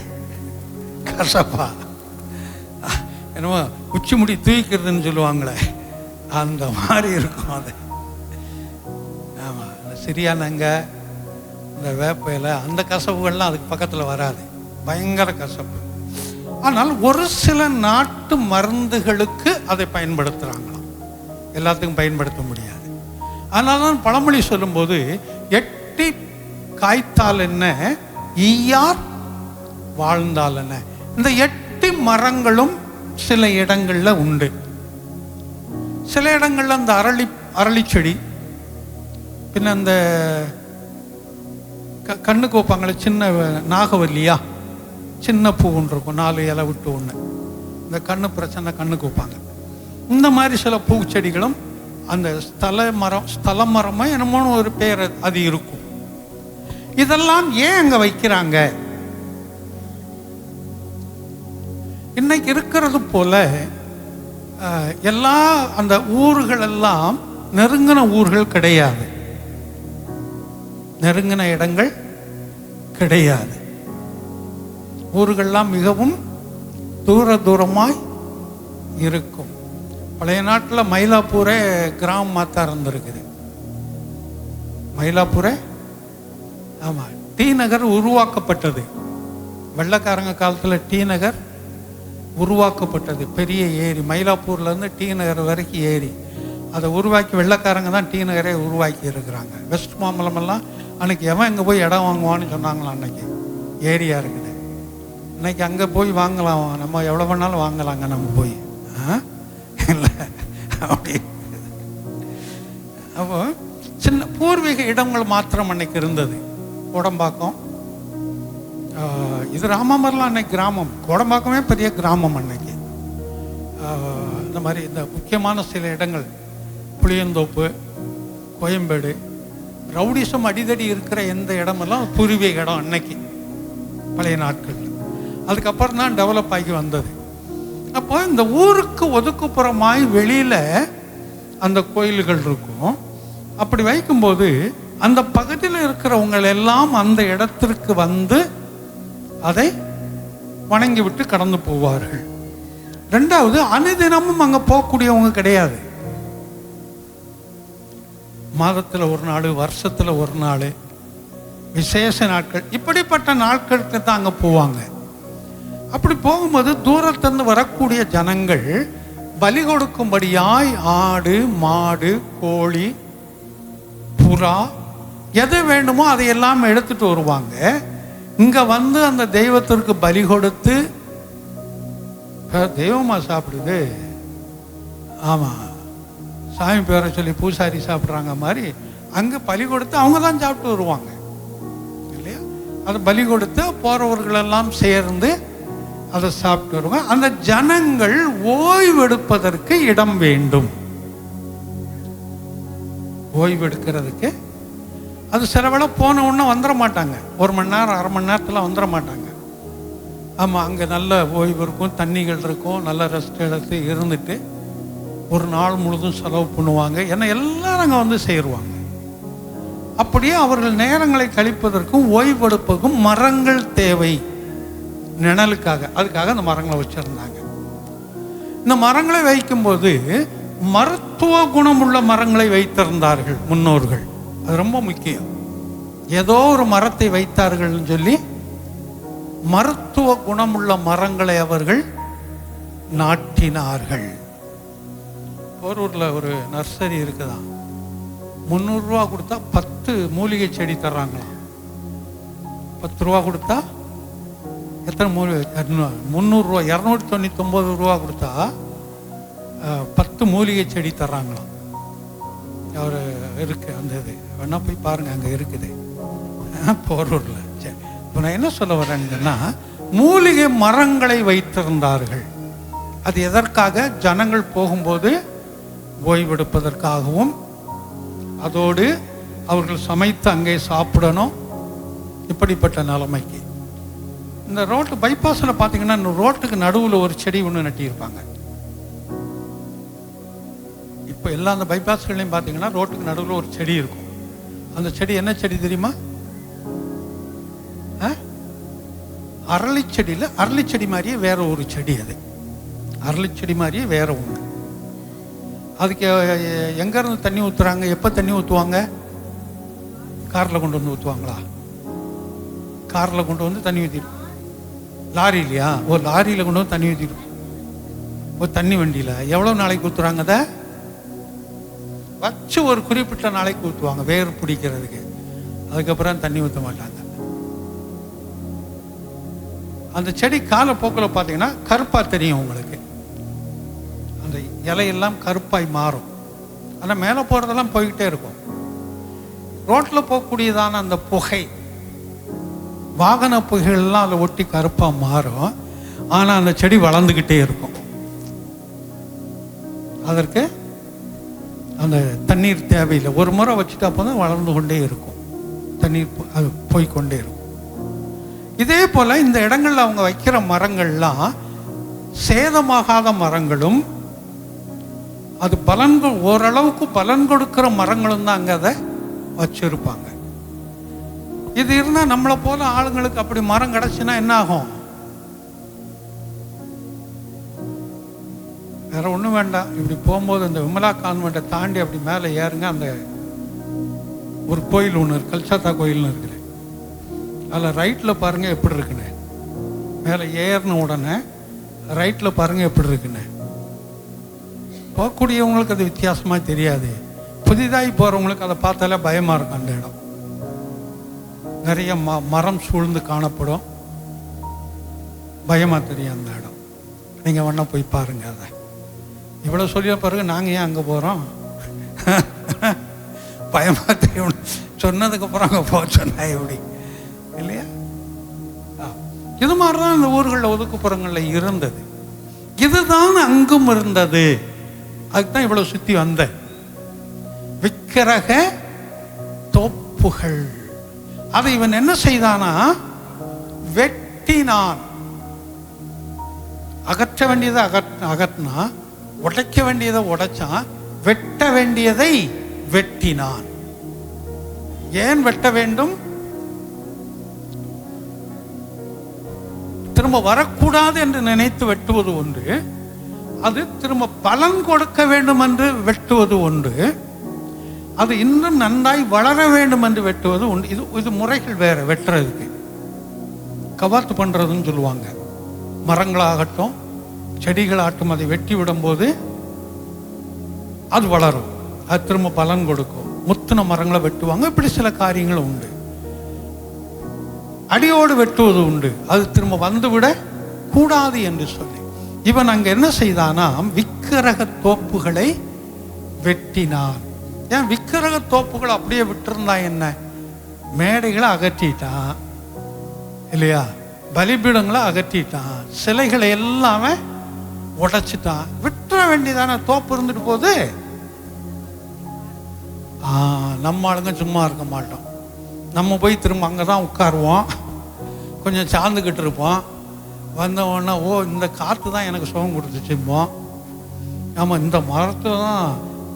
கசப்பா? என்னமோ உச்சி முடி தூக்கிக்கிறதுன்னு சொல்லுவாங்களே, அந்த மாதிரி இருக்கும் அது. ஆமா, இந்த சிறியானங்க, இந்த வேப்பையில அந்த கசப்புகள்லாம் அதுக்கு பக்கத்தில் வராது. பயங்கர கசப்பு. ஆனால் ஒரு சில நாட்டு மருந்துகளுக்கு அதை பயன்படுத்துகிறாங்களாம். எல்லாத்துக்கும் பயன்படுத்த முடியாது. அதனால தான் பழமொழி சொல்லும்போது எட்டி காய்த்தால் என்ன, ஈயார் வாழ்ந்தால் என்ன. இந்த எட்டி மரங்களும் சில இடங்கள்ல உண்டு. சில இடங்கள்ல அந்த அரளி செடி, பின்ன அந்த கண்ணுக்கு வைப்பாங்களே சின்ன நாகவல்லியா, சின்ன பூ ஒன்று இருக்கும், 4 இலை விட்டு ஒன்று. இந்த கண்ணு பிரச்சனை கண்ணுக்கு வைப்பாங்க. இந்த மாதிரி சில பூச்செடிகளும் அந்த ஸ்தல மரமோ என்னமோன்னு ஒரு பேர் அது இருக்கும். இதெல்லாம் ஏன் அங்க வைக்கிறாங்க? இன்னைக்கு இருக்கிறது போல எல்லா அந்த ஊர்கள் எல்லாம் நெருங்கின ஊர்கள் கிடையாது, நெருங்கின இடங்கள் கிடையாது. ஊர்கள்லாம் மிகவும் தூரமாய் இருக்கும். பழைய நாட்டில் மயிலாப்பூரே கிராமமாக தான் இருந்திருக்குது. மயிலாப்பூரே ஆமாம், டி நகர் உருவாக்கப்பட்டது. வெள்ளைக்காரங்க காலத்தில் டி நகர் உருவாக்கப்பட்டது. பெரிய ஏரி, மயிலாப்பூர்லேருந்து டி நகர் வரைக்கும் ஏரி. அதை உருவாக்கி வெள்ளைக்காரங்க தான் டி நகரே உருவாக்கி இருக்கிறாங்க. வெஸ்ட் மாம்பலமெல்லாம் அன்னைக்கு எவன் இங்கே போய் இடம் வாங்குவான்னு சொன்னாங்களாம். அன்னைக்கு ஏரியா இருக்குது. இன்னைக்கு அங்கே போய் வாங்கலாம், நம்ம எவ்வளோ வேணாலும் வாங்கலாங்க நம்ம போய். இல்லை அப்படி. அப்போ சின்ன பூர்வீக இடங்கள் மாத்திரம் அன்னைக்கு இருந்தது. கோடம்பாக்கம், இது ராமமரலாம் அன்னைக்கு கிராமம். கோடம்பாக்கமே பெரிய கிராமம் அன்னைக்கு. இந்த மாதிரி இந்த முக்கியமான சில இடங்கள் புளியந்தோப்பு, கோயம்பேடு, ரவுடிசம் அடிதடி இருக்கிற எந்த இடமெல்லாம் பூர்வீக இடம் அன்னைக்கு பழைய நாட்கள். அதுக்கப்புறம் தான் டெவலப் ஆகி வந்தது. அப்போ இந்த ஊருக்கு ஒதுக்குப்புறமாய் வெளியில் அந்த கோயில்கள் இருக்கும். அப்படி வைக்கும்போது அந்த பகுதியில் இருக்கிறவங்க எல்லாம் அந்த இடத்திற்கு வந்து அதை வணங்கி விட்டு கடந்து போவார்கள். ரெண்டாவது, அனுதினமும் அங்கே போகக்கூடியவங்க கிடையாது. மாதத்தில் ஒரு நாள், வருஷத்தில் ஒரு நாள், விசேஷ நாட்கள், இப்படிப்பட்ட நாட்களுக்கு தான் அங்கே போவாங்க. அப்படி போகும்போது தூரத்திலிருந்து வரக்கூடிய ஜனங்கள் பலி கொடுக்கும்படியாய் ஆடு, மாடு, கோழி, புறா, எது வேண்டுமோ அதையெல்லாம் எடுத்துட்டு வருவாங்க. இங்க வந்து அந்த தெய்வத்திற்கு பலி கொடுத்து, தெய்வமா சாப்பிடுது, ஆமா சாமி பேரை சொல்லி பூசாரி சாப்பிட்றாங்க மாதிரி அங்கே பலி கொடுத்து அவங்க தான் சாப்பிட்டு வருவாங்க இல்லையா? அது பலி கொடுத்து போறவர்களெல்லாம் சேர்ந்து அதை சாப்பிட்டு வருவாங்க. அந்த ஜனங்கள் ஓய்வெடுப்பதற்கு இடம் வேண்டும். ஓய்வெடுக்கிறதுக்கு அது சில வேளை போன உடனே வந்துட மாட்டாங்க. 1 மணி நேரம் 1/2 மணி நேரத்தில் வந்துட மாட்டாங்க. ஆமாம், அங்கே நல்ல ஓய்வு இருக்கும், தண்ணிகள் இருக்கும், நல்ல ரெஸ்ட் எடுத்து இருந்துட்டு ஒரு நாள் முழுதும் செலவு பண்ணுவாங்க. ஏன்னா எல்லாரும் அங்கே வந்து சேருவாங்க. அப்படியே அவர்கள் நேரங்களை கழிப்பதற்கும் ஓய்வெடுப்பதற்கும் மரங்கள் தேவை, நிழலுக்காக. அதுக்காக அந்த மரங்களை வச்சிருந்தாங்க. இந்த மரங்களை வைக்கும்போது மருத்துவ குணமுள்ள மரங்களை வைத்திருந்தார்கள் முன்னோர்கள். அது ரொம்ப முக்கியம். ஏதோ ஒரு மரத்தை வைத்தார்கள் சொல்லி மருத்துவ குணமுள்ள மரங்களை அவர்கள் நாட்டினார்கள். போரூரில் ஒரு நர்சரி இருக்குதான், 300 ரூபா கொடுத்தா 10 மூலிகை செடி தர்றாங்களாம். 10 ரூபா கொடுத்தா எத்தனை மூலிகை? 300 ரூபா, 299 ரூபா கொடுத்தா 10 மூலிகை செடி தர்றாங்களாம். அவர் இருக்கு அந்த இது, வேணா போய் பாருங்க, அங்கே இருக்குது போரூரில். சரி, இப்போ நான் என்ன சொல்ல வரேன்னா, மூலிகை மரங்களை வைத்திருந்தார்கள். அது எதற்காக? ஜனங்கள் போகும்போது ஓய்வெடுப்பதற்காகவும், அதோடு அவர்கள் சமைத்து அங்கே சாப்பிடணும். இப்படிப்பட்ட நிலைமைக்கு இந்த ரோட்டு பைபாஸில் பார்த்தீங்கன்னா, இந்த ரோட்டுக்கு நடுவில் ஒரு செடி ஒன்று நட்டியிருப்பாங்க. இப்போ எல்லா அந்த பைபாஸ்களையும் பார்த்தீங்கன்னா ரோட்டுக்கு நடுவில் ஒரு செடி இருக்கும். அந்த செடி என்ன செடி தெரியுமா? அரளி செடியில், அரளி செடி மாதிரியே வேற ஒரு செடி. அது அரளி செடி மாதிரியே வேற ஒன்று. அதுக்கு எங்கேருந்து தண்ணி ஊற்றுறாங்க? எப்போ தண்ணி ஊற்றுவாங்க? காரில் கொண்டு வந்து ஊற்றுவாங்களா? காரில் கொண்டு வந்து தண்ணி ஊற்றிடும். லாரி இல்லையா? ஒரு லாரியில் கொண்டு வந்து தண்ணி ஊற்றிடும். ஒரு தண்ணி வண்டியில் எவ்வளோ நாளைக்கு ஊற்றுறாங்க? அதை வச்சு ஒரு குறிப்பிட்ட நாளைக்கு ஊற்றுவாங்க, வேர் பிடிக்கிறதுக்கு. அதுக்கப்புறம் தண்ணி ஊற்ற மாட்டாங்க. அந்த செடி காலப்போக்கில் பார்த்தீங்கன்னா கருப்பாக தெரியும் உங்களுக்கு. அந்த இலையெல்லாம் கருப்பாய் மாறும். ஆனால் மேலே போகிறதெல்லாம் போய்கிட்டே இருக்கும். ரோட்டில் போகக்கூடியதான அந்த புகை, வாகன புகைகள்லாம் அதை ஒட்டி கருப்பாக மாறும். ஆனால் அந்த செடி வளர்ந்துக்கிட்டே இருக்கும். அதற்கு அந்த தண்ணீர் தேவையில்லை, ஒரு முறை வச்சுட்டா போதும் வளர்ந்து கொண்டே இருக்கும், தண்ணீர் அது போய்கொண்டே இருக்கும். இதே போல இந்த இடங்கள்ல அவங்க வைக்கிற மரங்கள்லாம் சேதமாகாத மரங்களும் அது பலன்கள் ஓரளவுக்கு பலன் கொடுக்கிற மரங்களும் தான் அங்கே அதை வச்சிருப்பாங்க. இது இருந்தால் நம்மளை போல ஆளுங்களுக்கு அப்படி மரம் கிடச்சுன்னா என்ன ஆகும்? வேற ஒன்றும் வேண்டாம், இப்படி போகும்போது இந்த விமலா கான்வெண்ட்டை தாண்டி அப்படி மேலே ஏறுங்க, அந்த ஒரு கோயில் ஒன்று இருக்கு, கல்சாத்தா கோயில்னு இருக்குது, அதில் ரைட்டில் பாருங்கள் எப்படி இருக்குன்னு. மேலே ஏறின உடனே ரைட்டில் பாருங்கள் எப்படி இருக்குன்னு. போகக்கூடியவங்களுக்கு அது வித்தியாசமாக தெரியாது, புதிதாகி போகிறவங்களுக்கு அதை பார்த்தாலே பயமாக இருக்கும். அந்த இடம் நிறைய மரம் சூழ்ந்து காணப்படும், பயமாக தெரியும் அந்த இடம். நீங்கள் வேணா போய் பாருங்க. அதை இவ்வளோ சொல்லிய பிறகு நாங்கள் ஏன் அங்கே போகிறோம்? பயமாக தெரியும் சொன்னதுக்கப்புறம் அங்கே போக சொன்னா எப்படி இல்லையா? இது மாதிரி தான் இந்த ஊர்களில் ஒதுக்குப்புறங்களில் இருந்தது. இதுதான் அங்கும் இருந்தது. அதுக்குதான் இவ்வளவு சுற்றி வந்த விக்கிரக தோப்புகள். அதை இவன் என்ன செய்தானா, வெட்டினான். அகற்ற வேண்டியதை அகற்றினா, உடைக்க வேண்டியதை உடைச்சான், வெட்ட வேண்டியதை வெட்டினான். ஏன் வெட்ட வேண்டும்? திரும்ப வரக்கூடாது என்று நினைத்து வெட்டுவது ஒன்று, அது திரும்ப பலன் கொடுக்க வேண்டும் என்று வெட்டுவது ஒன்று, அது இன்னும் நன்றாய் வளர வேண்டும் என்று வெட்டுவது உண்டு. இது முறைகள் வேற. வெட்டுறதுக்கு கவாத்து பண்றதுன்னு சொல்லுவாங்க. மரங்களாகட்டும் செடிகளாகட்டும் அதை வெட்டி விடும்போது அது வளரும், அது திரும்ப பலன் கொடுக்கும். முத்தின மரங்களை வெட்டுவாங்க. இப்படி சில காரியங்கள் உண்டு. அடியோடு வெட்டுவது உண்டு, அது திரும்ப வந்துவிட கூடாது என்று சொல்லி இவன் அங்க என்ன செய்தானா, விக்கிரக தோப்புகளை வெட்டினான். ஏன் விக்கிரக தோப்புகள் அப்படியே விட்டிருந்தா என்ன? மேடைகளை அகற்றிட்டான் இல்லையா, பலிபீடங்களை அகற்றிட்டான், சிலைகளை எல்லாமே உடைச்சிட்டான். விட்டுற வேண்டியதான? தோப்பு இருந்துட்டு போகுது. நம்ம ஆளுங்க சும்மா இருக்க மாட்டோம். நம்ம போய் திரும்ப அங்கே தான் உட்காருவோம், கொஞ்சம் சார்ந்துக்கிட்டு இருப்போம். வந்தவொடனே ஓ இந்த காற்று தான் எனக்கு சுகம் கொடுத்துச்சுமோ, நம்ம இந்த மரத்தில் தான்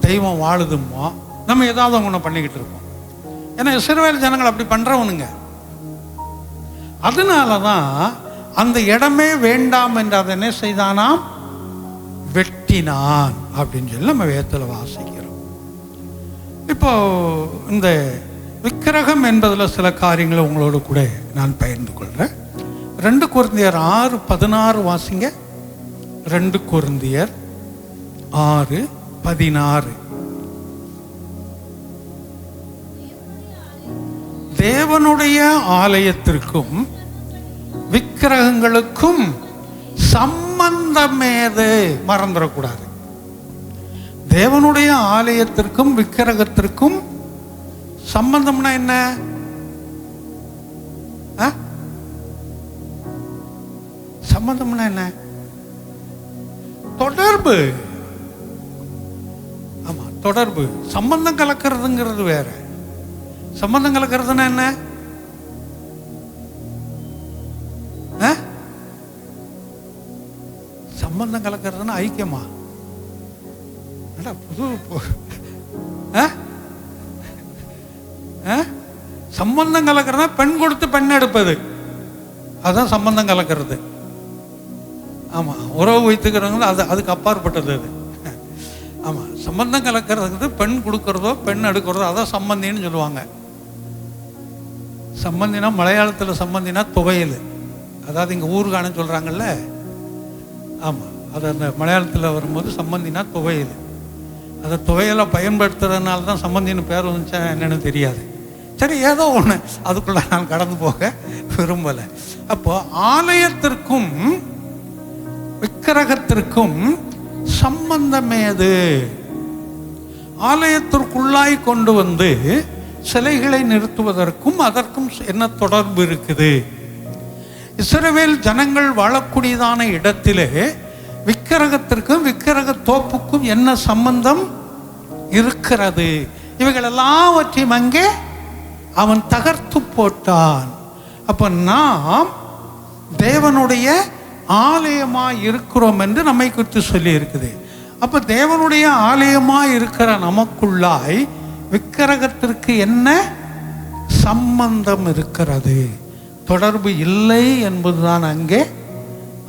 தெய்வம் வாழுதுமோ, நம்ம ஏதாவது ஒன்று பண்ணிக்கிட்டு இருப்போம். ஏன்னா இஸ்ரவேல் ஜனங்கள் அப்படி பண்ணுறவனுங்க. அதனால தான் அந்த இடமே வேண்டாம் என்று அதை என்ன செய்தானாம், வெட்டினான் அப்படின்னு சொல்லி நம்ம வேதத்தில் வாசிக்கிறோம். இப்போ இந்த விக்கிரகம் என்பதில் சில காரியங்களை உங்களோடு கூட நான் பகிர்ந்து கொள்கிறேன். 2 கொரிந்தியர் 6:16 வாசிங்க. 2 கொரிந்தியர் 6:16. தேவனுடைய ஆலயத்திற்கும் விக்கிரகங்களுக்கும் சம்பந்தமேது. மறந்துடக்கூடாது. தேவனுடைய ஆலயத்திற்கும் விக்கிரகத்திற்கும் சம்பந்தம்னா என்ன? சம்பந்தம்னா என்ன? தொடர்பு. ஆமா, தொடர்பு. சம்பந்தம் கலக்கிறதுங்கிறது வேற. சம்பந்தம் கலக்கிறதுனா என்ன? சம்பந்தம் கலக்கிறதுனா ஐக்கியமா? புது சம்பந்தம் கலக்கிறதா பெண் கொடுத்து பெண் எடுப்பது, அதுதான் சம்பந்தம் கலக்கிறது. ஆமா, உறவு வைத்துக்கிறவங்க அதுக்கு அப்பாற்பட்டது அது. ஆமா, சம்பந்தம் கலக்கிறது பெண் கொடுக்கறதோ பெண் எடுக்கிறதோ அதான் சம்பந்தின்னு சொல்லுவாங்க. சம்பந்தினா மலையாளத்தில் சம்பந்தினா துவையல், அதாவது இங்கே ஊறுகான்னு சொல்கிறாங்கல்ல. ஆமாம், அது அந்த மலையாளத்தில் வரும்போது சம்பந்தினா துவையல். அதை துவையலை பயன்படுத்துறதுனால தான் சம்பந்தின்னு பேர் வந்துச்சா என்னன்னு தெரியாது. சரி, ஏதோ ஒன்று, அதுக்குள்ள நான் கடந்து போக விரும்பலை. அப்போ ஆலயத்திற்கும் விக்கிரகத்திற்கும் சம்பந்தமேது. ஆலயத்திற்குள்ளாய் கொண்டு வந்து சிலைகளை நிறுத்துவதற்கும் அதற்கும் என்ன தொடர்பு இருக்குது? இஸ்ரவேல் ஜனங்கள் வாழக்கூடியதான இடத்திலே விக்கிரகத்திற்கும் விக்கிரக தோப்புக்கும் என்ன சம்பந்தம் இருக்கிறது. இவைகள் எல்லாவற்றையும் அங்கே அவன் தகர்த்து போட்டான். அப்ப நாம் தேவனுடைய ஆலயமாய் இருக்கிறோம் என்று நம்மை குறித்து சொல்லி இருக்குது. அப்ப தேவனுடைய ஆலயமாய் இருக்கிற நமக்குள்ளாய் விக்கிரகத்திற்கு என்ன சம்பந்தம் இருக்கிறது? தொடர்பு இல்லை என்பதுதான் அங்கே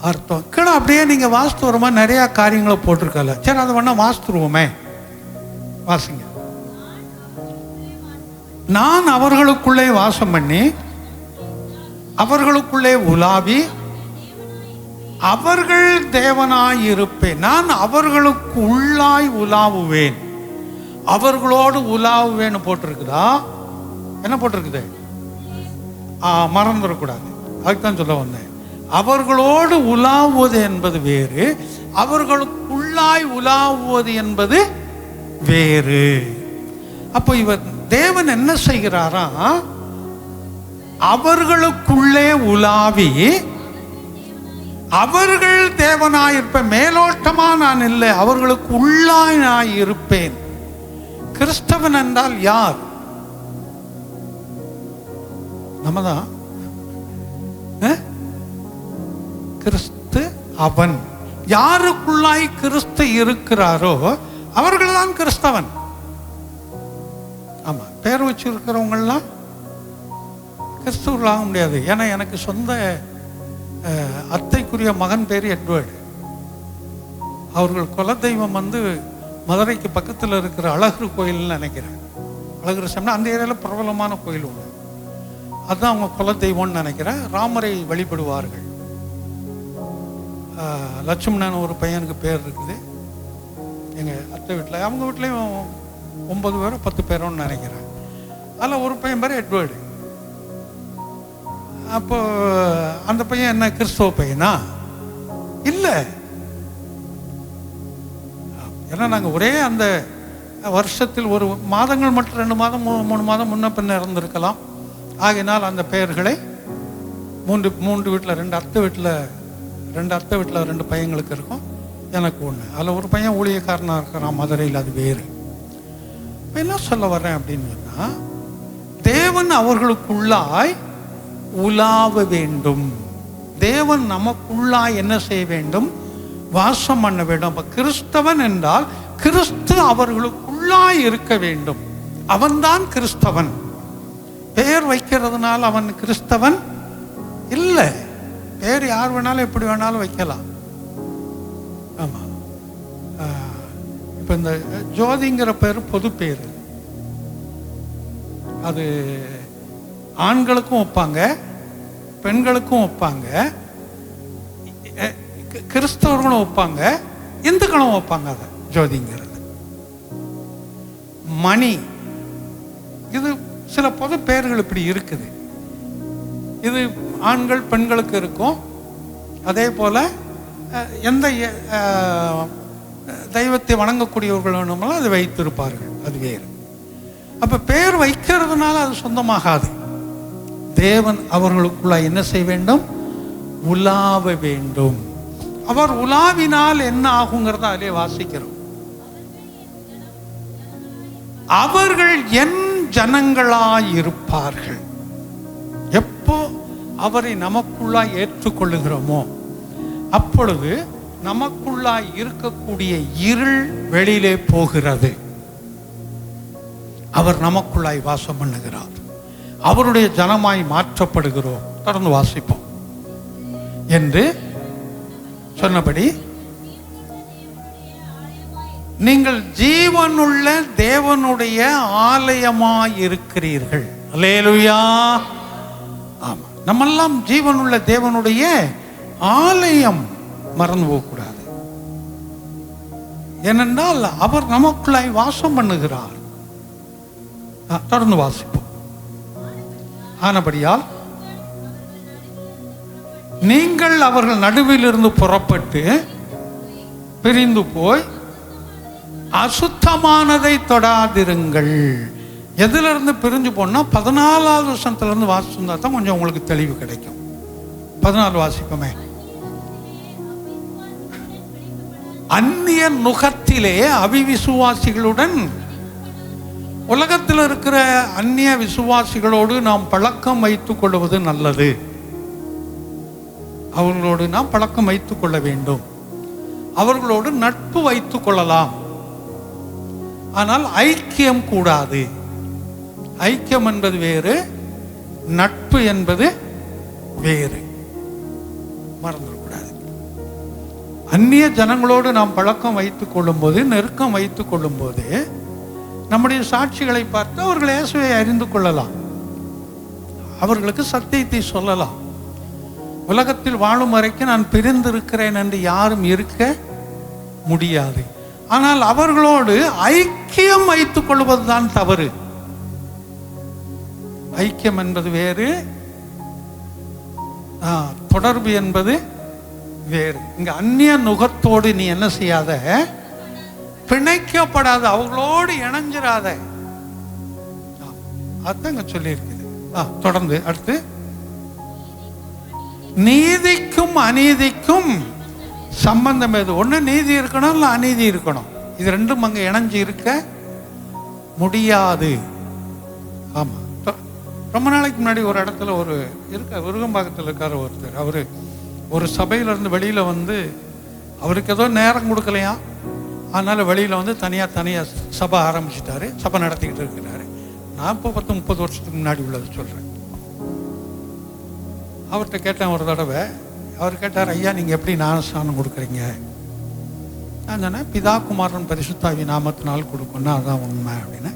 அர்த்தம். கீழே அப்படியே நீங்க வாஸ்து வருமா நிறைய காரியங்களை போட்டிருக்கல. சரி, அதை வேணா வாஸ்துருவோமே. வாசிங்க. நான் அவர்களுக்குள்ளே வாசம் பண்ணி அவர்களுக்குள்ளே உலாவி அவர்கள் தேவனாய் இருப்பேன். நான் அவர்களுக்கு உள்ளாய் உலாவுவேன். அவர்களோடு உலாவுவேன்னு போட்டிருக்குதா? என்ன போட்டிருக்குது? மறந்துடக்கூடாது. அதுக்குதான் சொல்ல வந்தேன். அவர்களோடு உலாவுவது என்பது வேறு, அவர்களுக்குள்ளாய் உலாவுவது என்பது வேறு. அப்போ இவர் தேவன் என்ன செய்கிறாரா? அவர்களுக்குள்ளே உலாவி அவர்கள் தேவனாயிருப்பேன். மேலோட்டமா நான் இல்லை, அவர்களுக்கு உள்ளாய் நான் இருப்பேன். கிறிஸ்தவன் என்றால் யார்? நம்ம தான். கிறிஸ்து அவன். யாருக்குள்ளாய் கிறிஸ்து இருக்கிறாரோ அவர்கள் தான் கிறிஸ்தவன். ஆமா, பேர் வச்சு இருக்கிறவங்கலாம் கிறிஸ்துவர்களாக முடியாது. ஏன்னா எனக்கு சொந்த அத்தைக்குரிய மகன் பேர் எட்வர்டு. அவர்கள் குலதெய்வம் மதுரைக்கு பக்கத்தில் இருக்கிற அழகர் கோயில்னு நினைக்கிறேன். அழகர் சாமி அந்த ஏரியாவில் பிரபலமான கோயில் ஒன்று. அதுதான் அவங்க குலதெய்வம்னு நினைக்கிறேன். ராமரை வழிபடுவார்கள். லட்சுமணன் ஒரு பையனுக்கு பேர் இருக்குது எங்கள் அத்தை வீட்டில். அவங்க வீட்லேயும் 9 பேரோ 10 பேரோன்னு நினைக்கிறேன். அதில் ஒரு பையன் பேர் எட்வர்டு. அப்போ அந்த பையன் என்ன கிறிஸ்தவ பையனா? இல்லை. ஏன்னா நாங்கள் ஒரே அந்த வருஷத்தில் ஒரு மாதங்கள் மட்டும் 2 மாதம் 3 மாதம் முன்ன பின்ன இருந்திருக்கலாம். ஆகினால் அந்த பெயர்களை மூன்று வீட்டில் 2 அத்தை வீட்டில் 2 பையங்களுக்கு இருக்கும், எனக்கு ஒன்று. அதில் ஒரு பையன் ஊழியக்காரனாக இருக்கிறான் மதுரையில், அது வேறு. இப்போ என்ன சொல்ல வர்றேன் அப்படின்னு சொன்னால், தேவன் அவர்களுக்குள்ளாய் உலாவ வேண்டும். தேவன் நமக்குள்ளாய் என்ன செய்ய வேண்டும்? வாசம் பண்ண வேண்டும். அப்ப கிறிஸ்தவன் என்றால் கிறிஸ்து அவர்களுக்குள்ளாய் இருக்க வேண்டும். அவன்தான் கிறிஸ்தவன். பெயர் வைக்கிறதுனால அவன் கிறிஸ்தவன் இல்லை. பேர் யார் வேணாலும் எப்படி வேணாலும் வைக்கலாம். ஆமா, இப்ப இந்த ஜோதிங்கிற பேர் பொது பேர். அது ஆண்களுக்கும் வைப்பாங்க, பெண்களுக்கும் வைப்பாங்க, கிறிஸ்தவர்களும் வைப்பாங்க, இந்துக்களும் வைப்பாங்க. அதை ஜோதிங்கிறது. மணி, இது சில பொது பெயர்கள் இப்படி இருக்குது. இது ஆண்கள் பெண்களுக்கு இருக்கும். அதே போல எந்த தெய்வத்தை வணங்கக்கூடியவர்கள் வேணுமாலும் அது வைத்திருப்பார்கள், அது வேறு. அப்ப பெயர் வைக்கிறதுனால அது சொந்தமாகாது. தேவன் அவர்களுக்குள்ள என்ன செய்ய வேண்டும்? உலாவ வேண்டும். அவர் உலாவினால் என்ன ஆகுங்கிறத அதிலே வாசிக்கிறோம். அவர்கள் என் ஜனங்களாய் இருப்பார்கள். எப்போ அவரை நமக்குள்ளாய் ஏற்றுக்கொள்ளுகிறோமோ அப்பொழுது நமக்குள்ளாய் இருக்கக்கூடிய இருள் வெளியிலே போகிறது. அவர் நமக்குள்ளாய் வாசம் பண்ணுகிறார். அவருடைய ஜனமாய் மாற்றப்படுகிறோம். தொடர்ந்து வாசிப்போம். என்று சொன்னபடி நீங்கள் ஜீவனுள்ள தேவனுடைய ஆலயமாய் இருக்கிறீர்கள். அல்லேலூயா. ஆமா, நம்மெல்லாம் ஜீவனுள்ள தேவனுடைய ஆலயம். மறந்து போகக்கூடாது. ஏனென்றால் அவர் நமக்குள்ளாய் வாசம் பண்ணுகிறார். தொடர்ந்து வாசிப்போம். ஆனபடியால் நீங்கள் அவர்கள் நடுவில் இருந்து புறப்பட்டு பிரிந்து போய் அசுத்தமானதை தொடாதிருங்கள். எதுல இருந்து பிரிஞ்சு போனா 14வது வருஷத்துல இருந்து வாசிச்சா தான் கொஞ்சம் உங்களுக்கு தெளிவு கிடைக்கும். 14 வாசிப்போமே. அந்நிய நுகத்திலே அவிவிசுவாசிகளுடன் உலகத்தில் இருக்கிற அந்நிய விசுவாசிகளோடு நாம் பழக்கம் வைத்துக் கொள்வது நல்லது. அவர்களோடு நாம் பழக்கம் வைத்துக் கொள்ள வேண்டும். அவர்களோடு நட்பு வைத்துக் கொள்ளலாம். ஆனால் ஐக்கியம் கூடாது. ஐக்கியம் என்பது வேறு, நட்பு என்பது வேறு. மறந்துடக்கூடாது. அந்நிய ஜனங்களோடு நாம் பழக்கம் வைத்துக் கொள்ளும் போது, நெருக்கம் வைத்துக் கொள்ளும் போது, நம்முடைய சாட்சிகளை பார்த்து அவர்கள் இயேசுவை அறிந்து கொள்ளலாம். அவர்களுக்கு சத்தியத்தை சொல்லலாம். உலகத்தில் வாழும் வரைக்கும் நான் பிரிந்திருக்கிறேன் என்று யாரும் இருக்க முடியாது. ஆனால் அவர்களோடு ஐக்கியம் வைத்துக் கொள்வதுதான் தவறு. ஐக்கியம் என்பது வேறு, தொடர்பு என்பது வேறு. இங்க அந்நிய நுகத்தோடு நீ என்ன செய்யாத, பிணைக்கப்படாத, அவங்களோடு இணைஞ்சிராத. அதுதான் இங்க சொல்லி இருக்குது. தொடர்ந்து அடுத்து, நீதிக்கும் அநீதிக்கும் சம்பந்தம் எது? ஒண்ணு நீதி இருக்கணும், இல்ல அநீதி இருக்கணும். இது ரெண்டும் அங்க இணைஞ்சு இருக்க முடியாது. ஆமா, ரொம்ப நாளைக்கு முன்னாடி ஒரு இடத்துல ஒரு விருகம்பாக்கத்தில் இருக்கார் ஒருத்தர். அவரு ஒரு சபையில இருந்து வெளியில வந்து, அவருக்கு ஏதோ நேரம் கொடுக்கலையா, அதனால வெளியில வந்து தனியா சபை ஆரம்பிச்சிட்டாரு. சபை நடத்திக்கிட்டு இருக்கிறாரு. நான் இப்போ 10-30 வருஷத்துக்கு முன்னாடி உள்ளது சொல்றேன். அவர்கிட்ட கேட்டேன் ஒரு தடவை. அவர் கேட்டார், ஐயா நீங்க எப்படி ஞானஸ்நானம் கொடுக்குறீங்க? நான் சொன்னேன், பிதா குமாரன் பரிசுத்தாவி நாமத்தினால் கொடுக்கணும், அதுதான் உண்மை அப்படின்னு.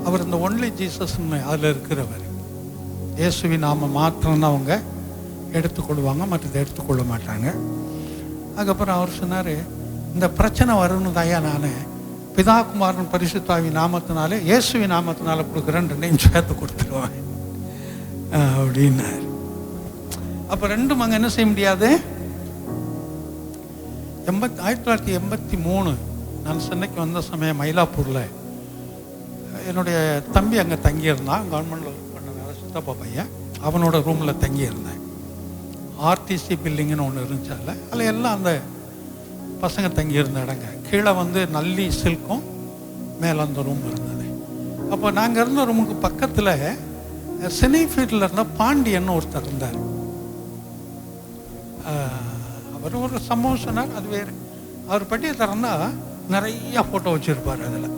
அவர் இந்த ஒன்லி ஜீசஸ்ன்னு அதில் இருக்கிறவர், இயேசுவின் நாம மாத்திரம் அவங்க எடுத்துக்கொள்வாங்க, மற்றது எடுத்துக்கொள்ள மாட்டாங்க. அதுக்கப்புறம் அவர் சொன்னார், இந்த பிரச்சனை வரும்னு தாயா நான் பிதா குமாரன் பரிசுத்தாவி நாமத்தினாலே இயேசுவின் நாமத்தினால கொடுக்குறேன், ரெண்டையும் சேர்த்து கொடுத்துருவாங்க அப்படின்னாரு. அப்போ ரெண்டும் அங்கே என்ன செய்ய முடியாது. 1983 நான் சென்னைக்கு வந்த சமயம் மயிலாப்பூரில் என்னுடைய தம்பி அங்கே தங்கியிருந்தான். கவர்மெண்டில் ஒர்க் பண்ண சித்தப்பா பையன், அவனோட ரூமில் தங்கியிருந்தேன். ஆர்டிசி பில்டிங்னு ஒன்று இருந்துச்சால, அதில் எல்லாம் அந்த பசங்க தங்கியிருந்த இடங்க. கீழே வந்து நல்லி சில்க்கும், மேலே அந்த ரூம் இருந்தது. அப்போ நாங்கள் இருந்த ரூமுக்கு பக்கத்தில் சினிஃபீல்டில் இருந்த பாண்டியன்னு ஒருத்தர் இருந்தார். அவர் ஒரு சம்பவம் சொன்னார், அது வேறு. அவர் பெட்டியை திறந்தா நிறைய ஃபோட்டோ வச்சுருப்பார். அதில்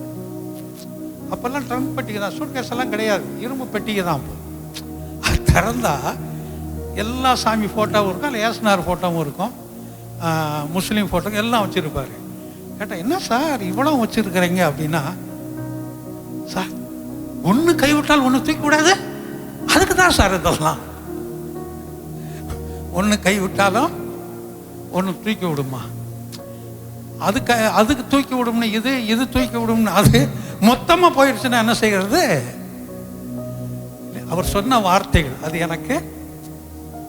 அப்போல்லாம் ட்ரங்க் பெட்டிக்கு தான், சூட்கேஸ் எல்லாம் கிடையாது, இரும்பு பெட்டிக்கு தான். அது திறந்தா எல்லா சாமி ஃபோட்டோவும் இருக்கும், அதில் ஏசுனார் ஃபோட்டோவும் இருக்கும், முஸ்லீம் ஃபோட்டோ எல்லாம் வச்சுருப்பார். கேட்டால் என்ன சார் இவ்வளோ வச்சுருக்கிறீங்க அப்படின்னா, சார் ஒன்று கைவிட்டால் ஒன்று தூக்கி விடாது, அதுக்கு தான் சார் இதெல்லாம். ஒன்று கை விட்டாலும் ஒன்று தூக்கி விடுமா, அதுக்கு தூக்கி விடும்னு இது தூக்கி விடும்னு அது மொத்தமாக போயிடுச்சுன்னா என்ன செய்கிறது? அவர் சொன்ன வார்த்தைகள் அது எனக்கு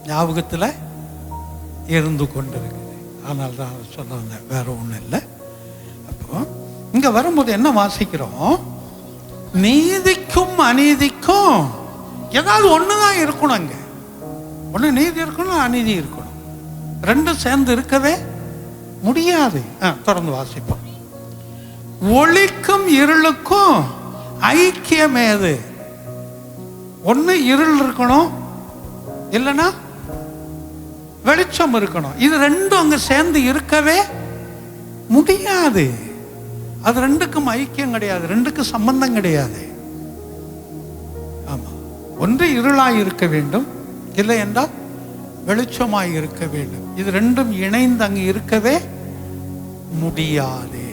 ஞாபகத்தில் இருந்து கொண்டிருக்குது. ஆனால் தான் அவர் சொல்ல வந்தேன், வேற ஒன்றும் இல்லை. அப்போ இங்கே வரும்போது என்ன வாசிக்கிறோம்? நீதிக்கும் அநீதிக்கும் ஏதாவது ஒன்று தான் இருக்கணும். அங்கே ஒன்று நீதி இருக்கணும், அநீதி இருக்கணும். ரெண்டும் சேர்ந்து இருக்கவே முடியாது. தொடர்ந்து வாசிப்போம். ஒளிக்கும் இருளுக்கும் ஐக்கியம் ஏது? ஒன்று இருள் இருக்கணும், இல்லைன்னா வெளிச்சம் இருக்கணும். இது ரெண்டும் அங்கே சேர்ந்து இருக்கவே முடியாது. அது ரெண்டுக்கும் ஐக்கியம் கிடையாது, ரெண்டுக்கும் சம்பந்தம் கிடையாது. ஆமா, ஒன்று இருளாய் இருக்க வேண்டும், இல்லை என்றால் வெளிச்சமாய் இருக்க வேண்டும். இது ரெண்டும் இணைந்து அங்கு இருக்கவே முடியாது.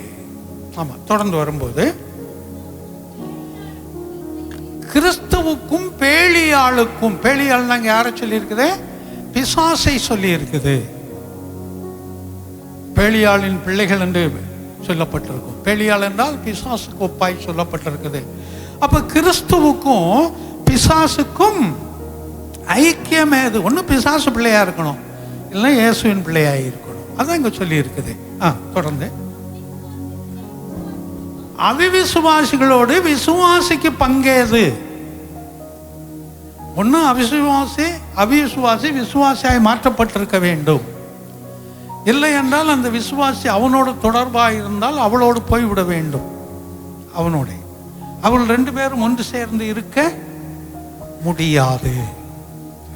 ஆமா, தொடர்ந்து வரும்போது கிறிஸ்துவுக்கும் பேலியாளுக்கும், பேலியாள் நாங்க யாரை சொல்லி இருக்குது? பிசாசை சொல்லி இருக்குது. பேலியாளின் பிள்ளைகள் என்று சொல்லப்பட்டிருக்கும். பேலியாள் என்றால் பிசாசுக்கு ஒப்பாய் சொல்லப்பட்டிருக்குது. அப்ப கிறிஸ்துவுக்கும் பிசாசுக்கும் ஐக்கியம் ஏது? ஒன்று பிசாசு பிள்ளையா இருக்கணும், இல்லை இயேசுவின் பிள்ளையா இருக்கணும். அதான் இங்க சொல்லி இருக்குது. தொடர்ந்து அவிசுவாசிகளோடு விசுவாசிக்கு பங்கேது? ஒன்று அவிசுவாசி விசுவாசியாய் மாற்றப்பட்டிருக்க வேண்டும். இல்லை என்றால் அந்த விசுவாசி அவனோடு தொடர்பாக இருந்தால் அவளோடு போய்விட வேண்டும் அவனோட. அவள் 2 பேரும் ஒன்று சேர்ந்து இருக்க முடியாது.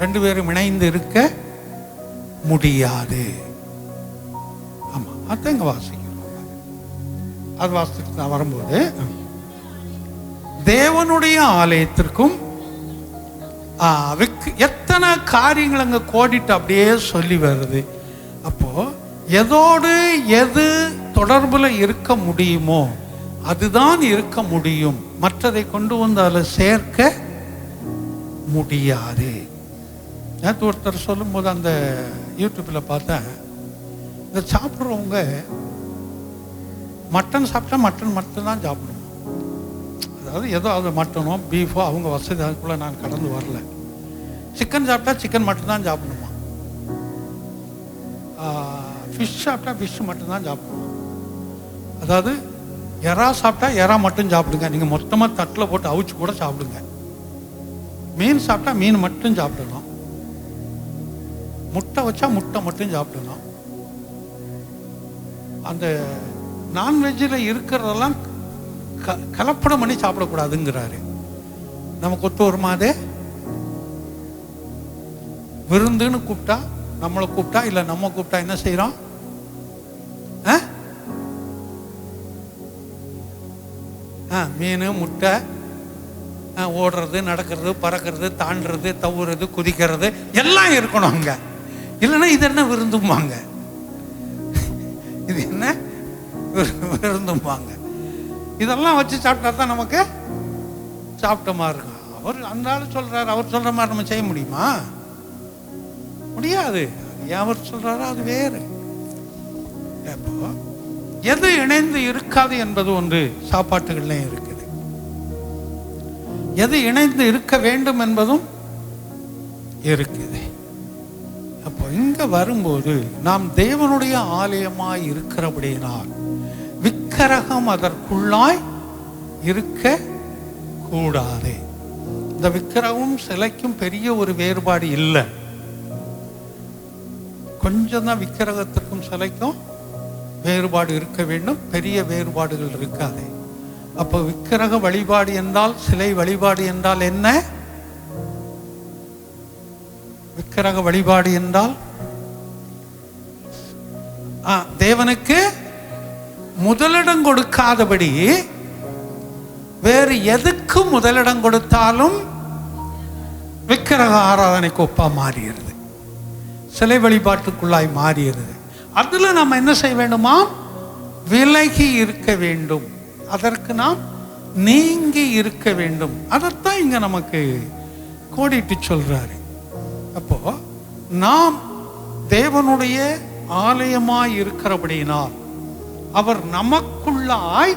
2 பேரும் இணைந்து இருக்க முடியாது. ஆமா, அதான் இங்க வாசிக்கிறோம். அது வாசித்து நான் வரும்போது தேவனுடைய ஆலயத்திற்கும் எத்தனை காரியங்கள் அங்க கோடிட்டு அப்படியே சொல்லி வருது. அப்போ எதோடு எது தொடர்புல இருக்க முடியுமோ அதுதான் இருக்க முடியும். மற்றதை கொண்டு வந்து அதில் சேர்க்க முடியாது. நேற்று ஒருத்தர் சொல்லும் போது அந்த யூடியூப்ல பார்த்தேன், இந்த சாப்பிட்றவங்க மட்டன் சாப்பிட்டா மட்டன் மட்டும்தான் சாப்பிடணும். அதாவது ஏதோ அது மட்டனோ பீஃபோ அவங்க வசதி, அதுக்குள்ள நான் கடந்து வரல. சிக்கன் சாப்பிட்டா சிக்கன் மட்டும்தான் சாப்பிடணுமா, ஃபிஷ் சாப்பிட்டா ஃபிஷ் மட்டும்தான் சாப்பிடணும். அதாவது எறா சாப்பிட்டா எறா மட்டும் சாப்பிடுங்க, நீங்கள் மொத்தமாக தட்டில் போட்டு அவிச்சு கூட சாப்பிடுங்க. மீன் சாப்பிட்டா மீன் மட்டும் சாப்பிடணும். முட்டை வச்சா முட்டை மட்டும் சாப்பிடணும். அந்த நான்வெஜ்ஜில் இருக்கிறதெல்லாம் கலப்படம் பண்ணி சாப்பிடக்கூடாதுங்கிறாரு. நமக்கு ஒத்து வருமாதே? விருந்துன்னு கூப்பிட்டா, நம்மளை கூப்பிட்டா இல்லை நம்ம கூப்பிட்டா என்ன செய்யறோம்? மீன் முட்டை, ஓடுறது நடக்கிறது பறக்கிறது தாண்டுறது தவுறது குதிக்கிறது எல்லாம் இருக்கணும் அங்க. இல்லைன்னா இது என்ன விருந்தும்பாங்க, இது என்ன விருந்தும்பாங்க. இதெல்லாம் வச்சு சாப்பிட்டா தான் நமக்கு சாப்பிட்ட மாதிரி இருக்கும். அவர் அந்த ஆள் சொல்றாரு, அவர் சொல்ற மாதிரி நம்ம செய்ய முடியுமா? முடியாது. அவர் சொல்றாரு அது வேறு. அப்போ எது இணைந்து இருக்காது என்பது ஒன்று சாப்பாட்டுகள்லையும் இருக்குது. எது இணைந்து இருக்க வேண்டும் என்பதும் இருக்குது. அப்போ இங்க வரும்போது நாம் தேவனுடைய ஆலயமாய் இருக்கிறபடியினால் விக்கிரகம் அதற்குள்ளாய் இருக்க கூடாது. இந்த விக்கிரகம் சிலைக்கும் பெரிய ஒரு வேறுபாடு இல்லை. கொஞ்சம் தான் விக்கிரகத்திற்கும் சிலைக்கும் வேறுபாடு இருக்க வேண்டும், பெரிய வேறுபாடுகள் இருக்காது. அப்போ விக்கிரக வழிபாடு என்றால், சிலை வழிபாடு என்றால் என்ன? விக்கிரக வழிபாடு என்றால் தேவனுக்கு முதலிடம் கொடுக்காதபடி வேறு எதுக்கு முதலிடம் கொடுத்தாலும் விக்கிரக ஆராதனைக்கு ஒப்பா மாறுகிறது, சிலை வழிபாட்டுக்குள்ளாய் மாறுகிறது. அதுல நாம் என்ன செய்ய வேண்டுமா? விலகி இருக்க வேண்டும். அதற்கு நாம் நீங்கி இருக்க வேண்டும். அதைத்தான் இங்க நமக்கு கோடிட்டு சொல்றாரு. அப்போ நாம் தேவனுடைய ஆலயமாய் இருக்கிறபடியினால் அவர் நமக்குள்ளாய்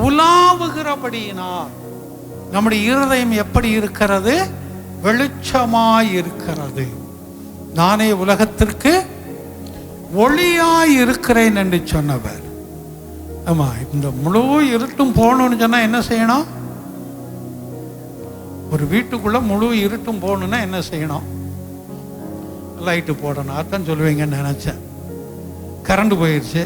உலாவுகிறபடியினால் நம்முடைய இருதயம் எப்படி இருக்கிறது? வெளிச்சமாய் இருக்கிறது. நானே உலகத்திற்கு ஒளியாய் இருக்கிறேன் என்று சொன்னவர். ஆமா, இந்த முழு இருட்டும் போகணும்னு சொன்னா என்ன செய்யணும்? ஒரு வீட்டுக்குள்ள முழு இருட்டும் போகணும்னா என்ன செய்யணும்? லைட்டு போடணும். அதான் சொல்லுவீங்கன்னு நினைச்சேன். கரண்ட் போயிடுச்சு,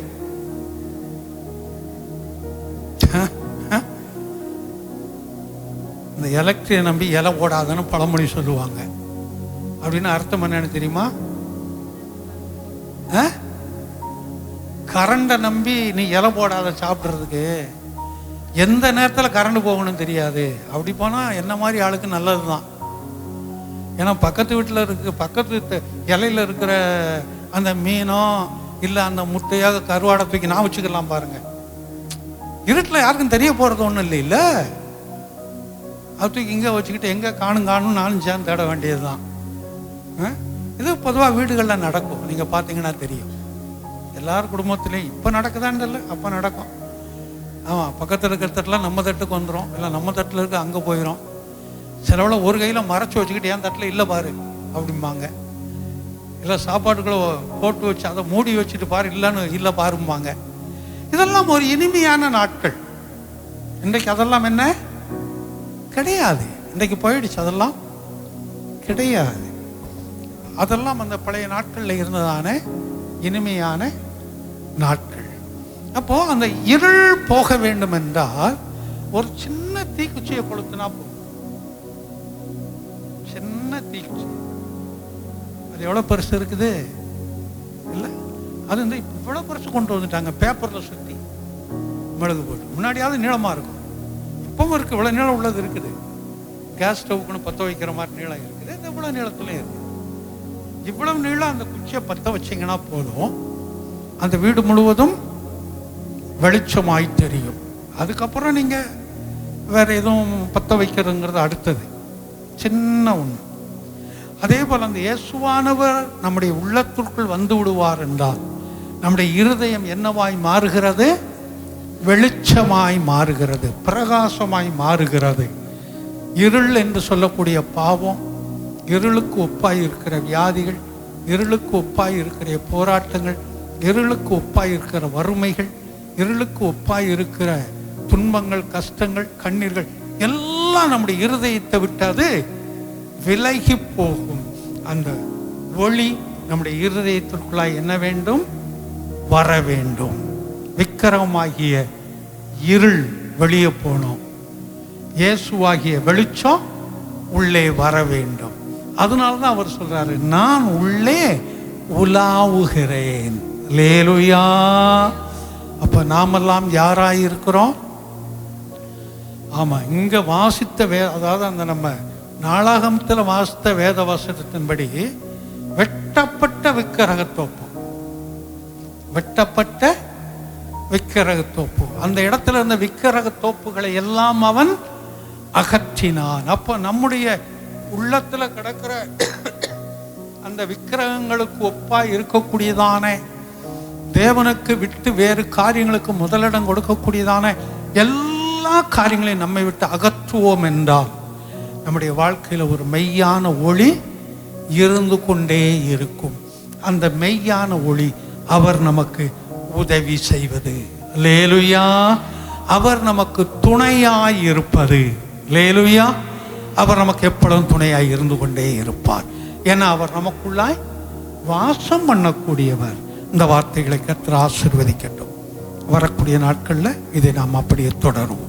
இந்த எலக்ட்ரியை நம்பி இலை போடாதன்னு பழமொழி சொல்லுவாங்க. அப்படின்னு அர்த்தம் என்னன்னு தெரியுமா? கரண்டை நம்பி நீ இலை போடாத சாப்பிட்றதுக்கு எந்த நேரத்தில் கரண்ட் போகணும்னு தெரியாது. அப்படி போனால் என்ன மாதிரி ஆளுக்கு நல்லது தான். ஏன்னா பக்கத்து வீட்டில் இருக்கு, பக்கத்து இலையில் இருக்கிற அந்த மீனோ இல்லை அந்த முட்டையாக கருவாடை தூக்கி நான் வச்சுக்கலாம் பாருங்க. இருட்டில் யாருக்கும் தெரிய போகிறது ஒன்றும் இல்லை. இல்லை, அது தூக்கி இங்கே வச்சுக்கிட்டு எங்கே காணும் நானும் சேர்ந்து தேட வேண்டியது தான். இது பொதுவாக வீடுகளில் நடக்கும். நீங்கள் பார்த்தீங்கன்னா தெரியும். எல்லார் குடும்பத்திலையும் இப்போ நடக்குதான்னு இல்லை, அப்போ நடக்கும். ஆமாம், பக்கத்தில் இருக்கிற தட்டில் நம்ம தட்டுக்கு வந்துடும், இல்லை நம்ம தட்டில் இருக்க அங்கே போயிடும். சிலவில் ஒரு கையில் மறைச்சி வச்சுக்கிட்டு என் தட்டில் இல்லை பாரு அப்படிம்பாங்க. இல்லை சாப்பாட்டுக்குள்ள போட்டு வச்சு அதை மூடி வச்சுட்டு பாரு, இல்லைன்னு இல்லை பாரும்பாங்க. இதெல்லாம் ஒரு இனிமையான நாட்கள். இன்றைக்கு அதெல்லாம் என்ன கிடையாது. இன்றைக்கு போயிடுச்சு, அதெல்லாம் கிடையாது. அதெல்லாம் அந்த பழைய நாட்களில் இருந்ததான இனிமையான நாட்கள். அப்போ அந்த இருள் போக வேண்டும் என்றால் ஒரு சின்ன தீக்குச்சியை கொளுத்துனா போதும். சின்ன தீக்குச்சி, அது எவ்வளவு பெருசு இருக்குது இல்லை? அது வந்து இவ்வளவு பெருசு கொண்டு வந்துட்டாங்க, பேப்பர்ல சுத்தி மெழுகு போட்டு. முன்னாடியாவது நீளமா இருக்கும், இப்பவும் இருக்கு, இவ்வளவு நீளம் உள்ளது இருக்குது. கேஸ் ஸ்டவுக்குன்னு பற்ற வைக்கிற மாதிரி நீளம் இருக்குது, இது இவ்வளவு நீளத்துலயும் இருக்கு. இவ்வளவு நீளம் அந்த குச்சியை பற்ற வச்சிங்கன்னா போதும், அந்த வீடு முழுவதும் வெளிச்சமாய் தெரியும். அதுக்கப்புறம் நீங்க வேற எதுவும் பற்ற வைக்கிறதுங்கிறது அடுத்தது, சின்ன ஒண்ணு. அதே போல அந்த இயேசுவானவர் நம்முடைய உள்ளத்திற்குள் வந்து விடுவார் என்றால் நம்முடைய இருதயம் என்னவாய் மாறுகிறது? வெளிச்சமாய் மாறுகிறது, பிரகாசமாய் மாறுகிறது. இருள் என்று சொல்லக்கூடிய பாவம், இருளுக்கு ஒப்பாய் இருக்கிற வியாதிகள், இருளுக்கு ஒப்பாய் இருக்கிற போராட்டங்கள், இருளுக்கு ஒப்பாய் இருக்கிற வறுமைகள், இருளுக்கு ஒப்பாய் இருக்கிற துன்பங்கள், கஷ்டங்கள், கண்ணீர்கள் எல்லாம் நம்முடைய இருதயத்தை விட்டது விலகி போகும். அந்த ஒளி நம்முடைய இருதயத்திற்குள்ளாய் என்ன வேண்டும்? வர வேண்டும். விக்கிரகமாகிய இருள் வெளியே போனோம், இயேசுவாகிய வெளிச்சம் உள்ளே வர வேண்டும். அதனாலதான் அவர் சொல்றாரு, நான் உள்ளே உலாவுகிறேன். அல்லேலூயா. அப்ப நாமெல்லாம் யாராய் இருக்கிறோம்? ஆமா, இங்க வாசித்த அதாவது அந்த நம்ம நாளாகமத்தில் வாசித்த வேத வசனத்தின்படி வெட்டப்பட்ட விக்கிரகத்தோப்பு, வெட்டப்பட்ட விக்கிரகத்தோப்பு, அந்த இடத்துல இருந்த விக்கிரகத்தோப்புகளை எல்லாம் அவன் அகற்றினான். அப்ப நம்முடைய உள்ளத்துல கிடக்கிற அந்த விக்கிரகங்களுக்கு ஒப்பாய் இருக்கக்கூடியதான, தேவனுக்கு விட்டு வேறு காரியங்களுக்கு முதலிடம் கொடுக்கக்கூடியதான எல்லா காரியங்களையும் நம்மை விட்டு அகற்றுவோம் என்றால் நம்முடைய வாழ்க்கையில ஒரு மெய்யான ஒளி இருந்து கொண்டே இருக்கும். அந்த மெய்யான ஒளி அவர் நமக்கு உதவி செய்வது. அல்லேலூயா. அவர் நமக்கு துணையாய் இருப்பது. அல்லேலூயா. அவர் நமக்கு எப்பொழுதும் துணையாய் இருந்து கொண்டே இருப்பார். ஏன்னா அவர் நமக்குள்ளாய் வாசம் பண்ணக்கூடியவர். இந்த வார்த்தைகளை கர்த்தர் ஆசீர்வதிக்கட்டும். வரக்கூடிய நாட்கள்ல இதை நாம் அப்படியே தொடரும்.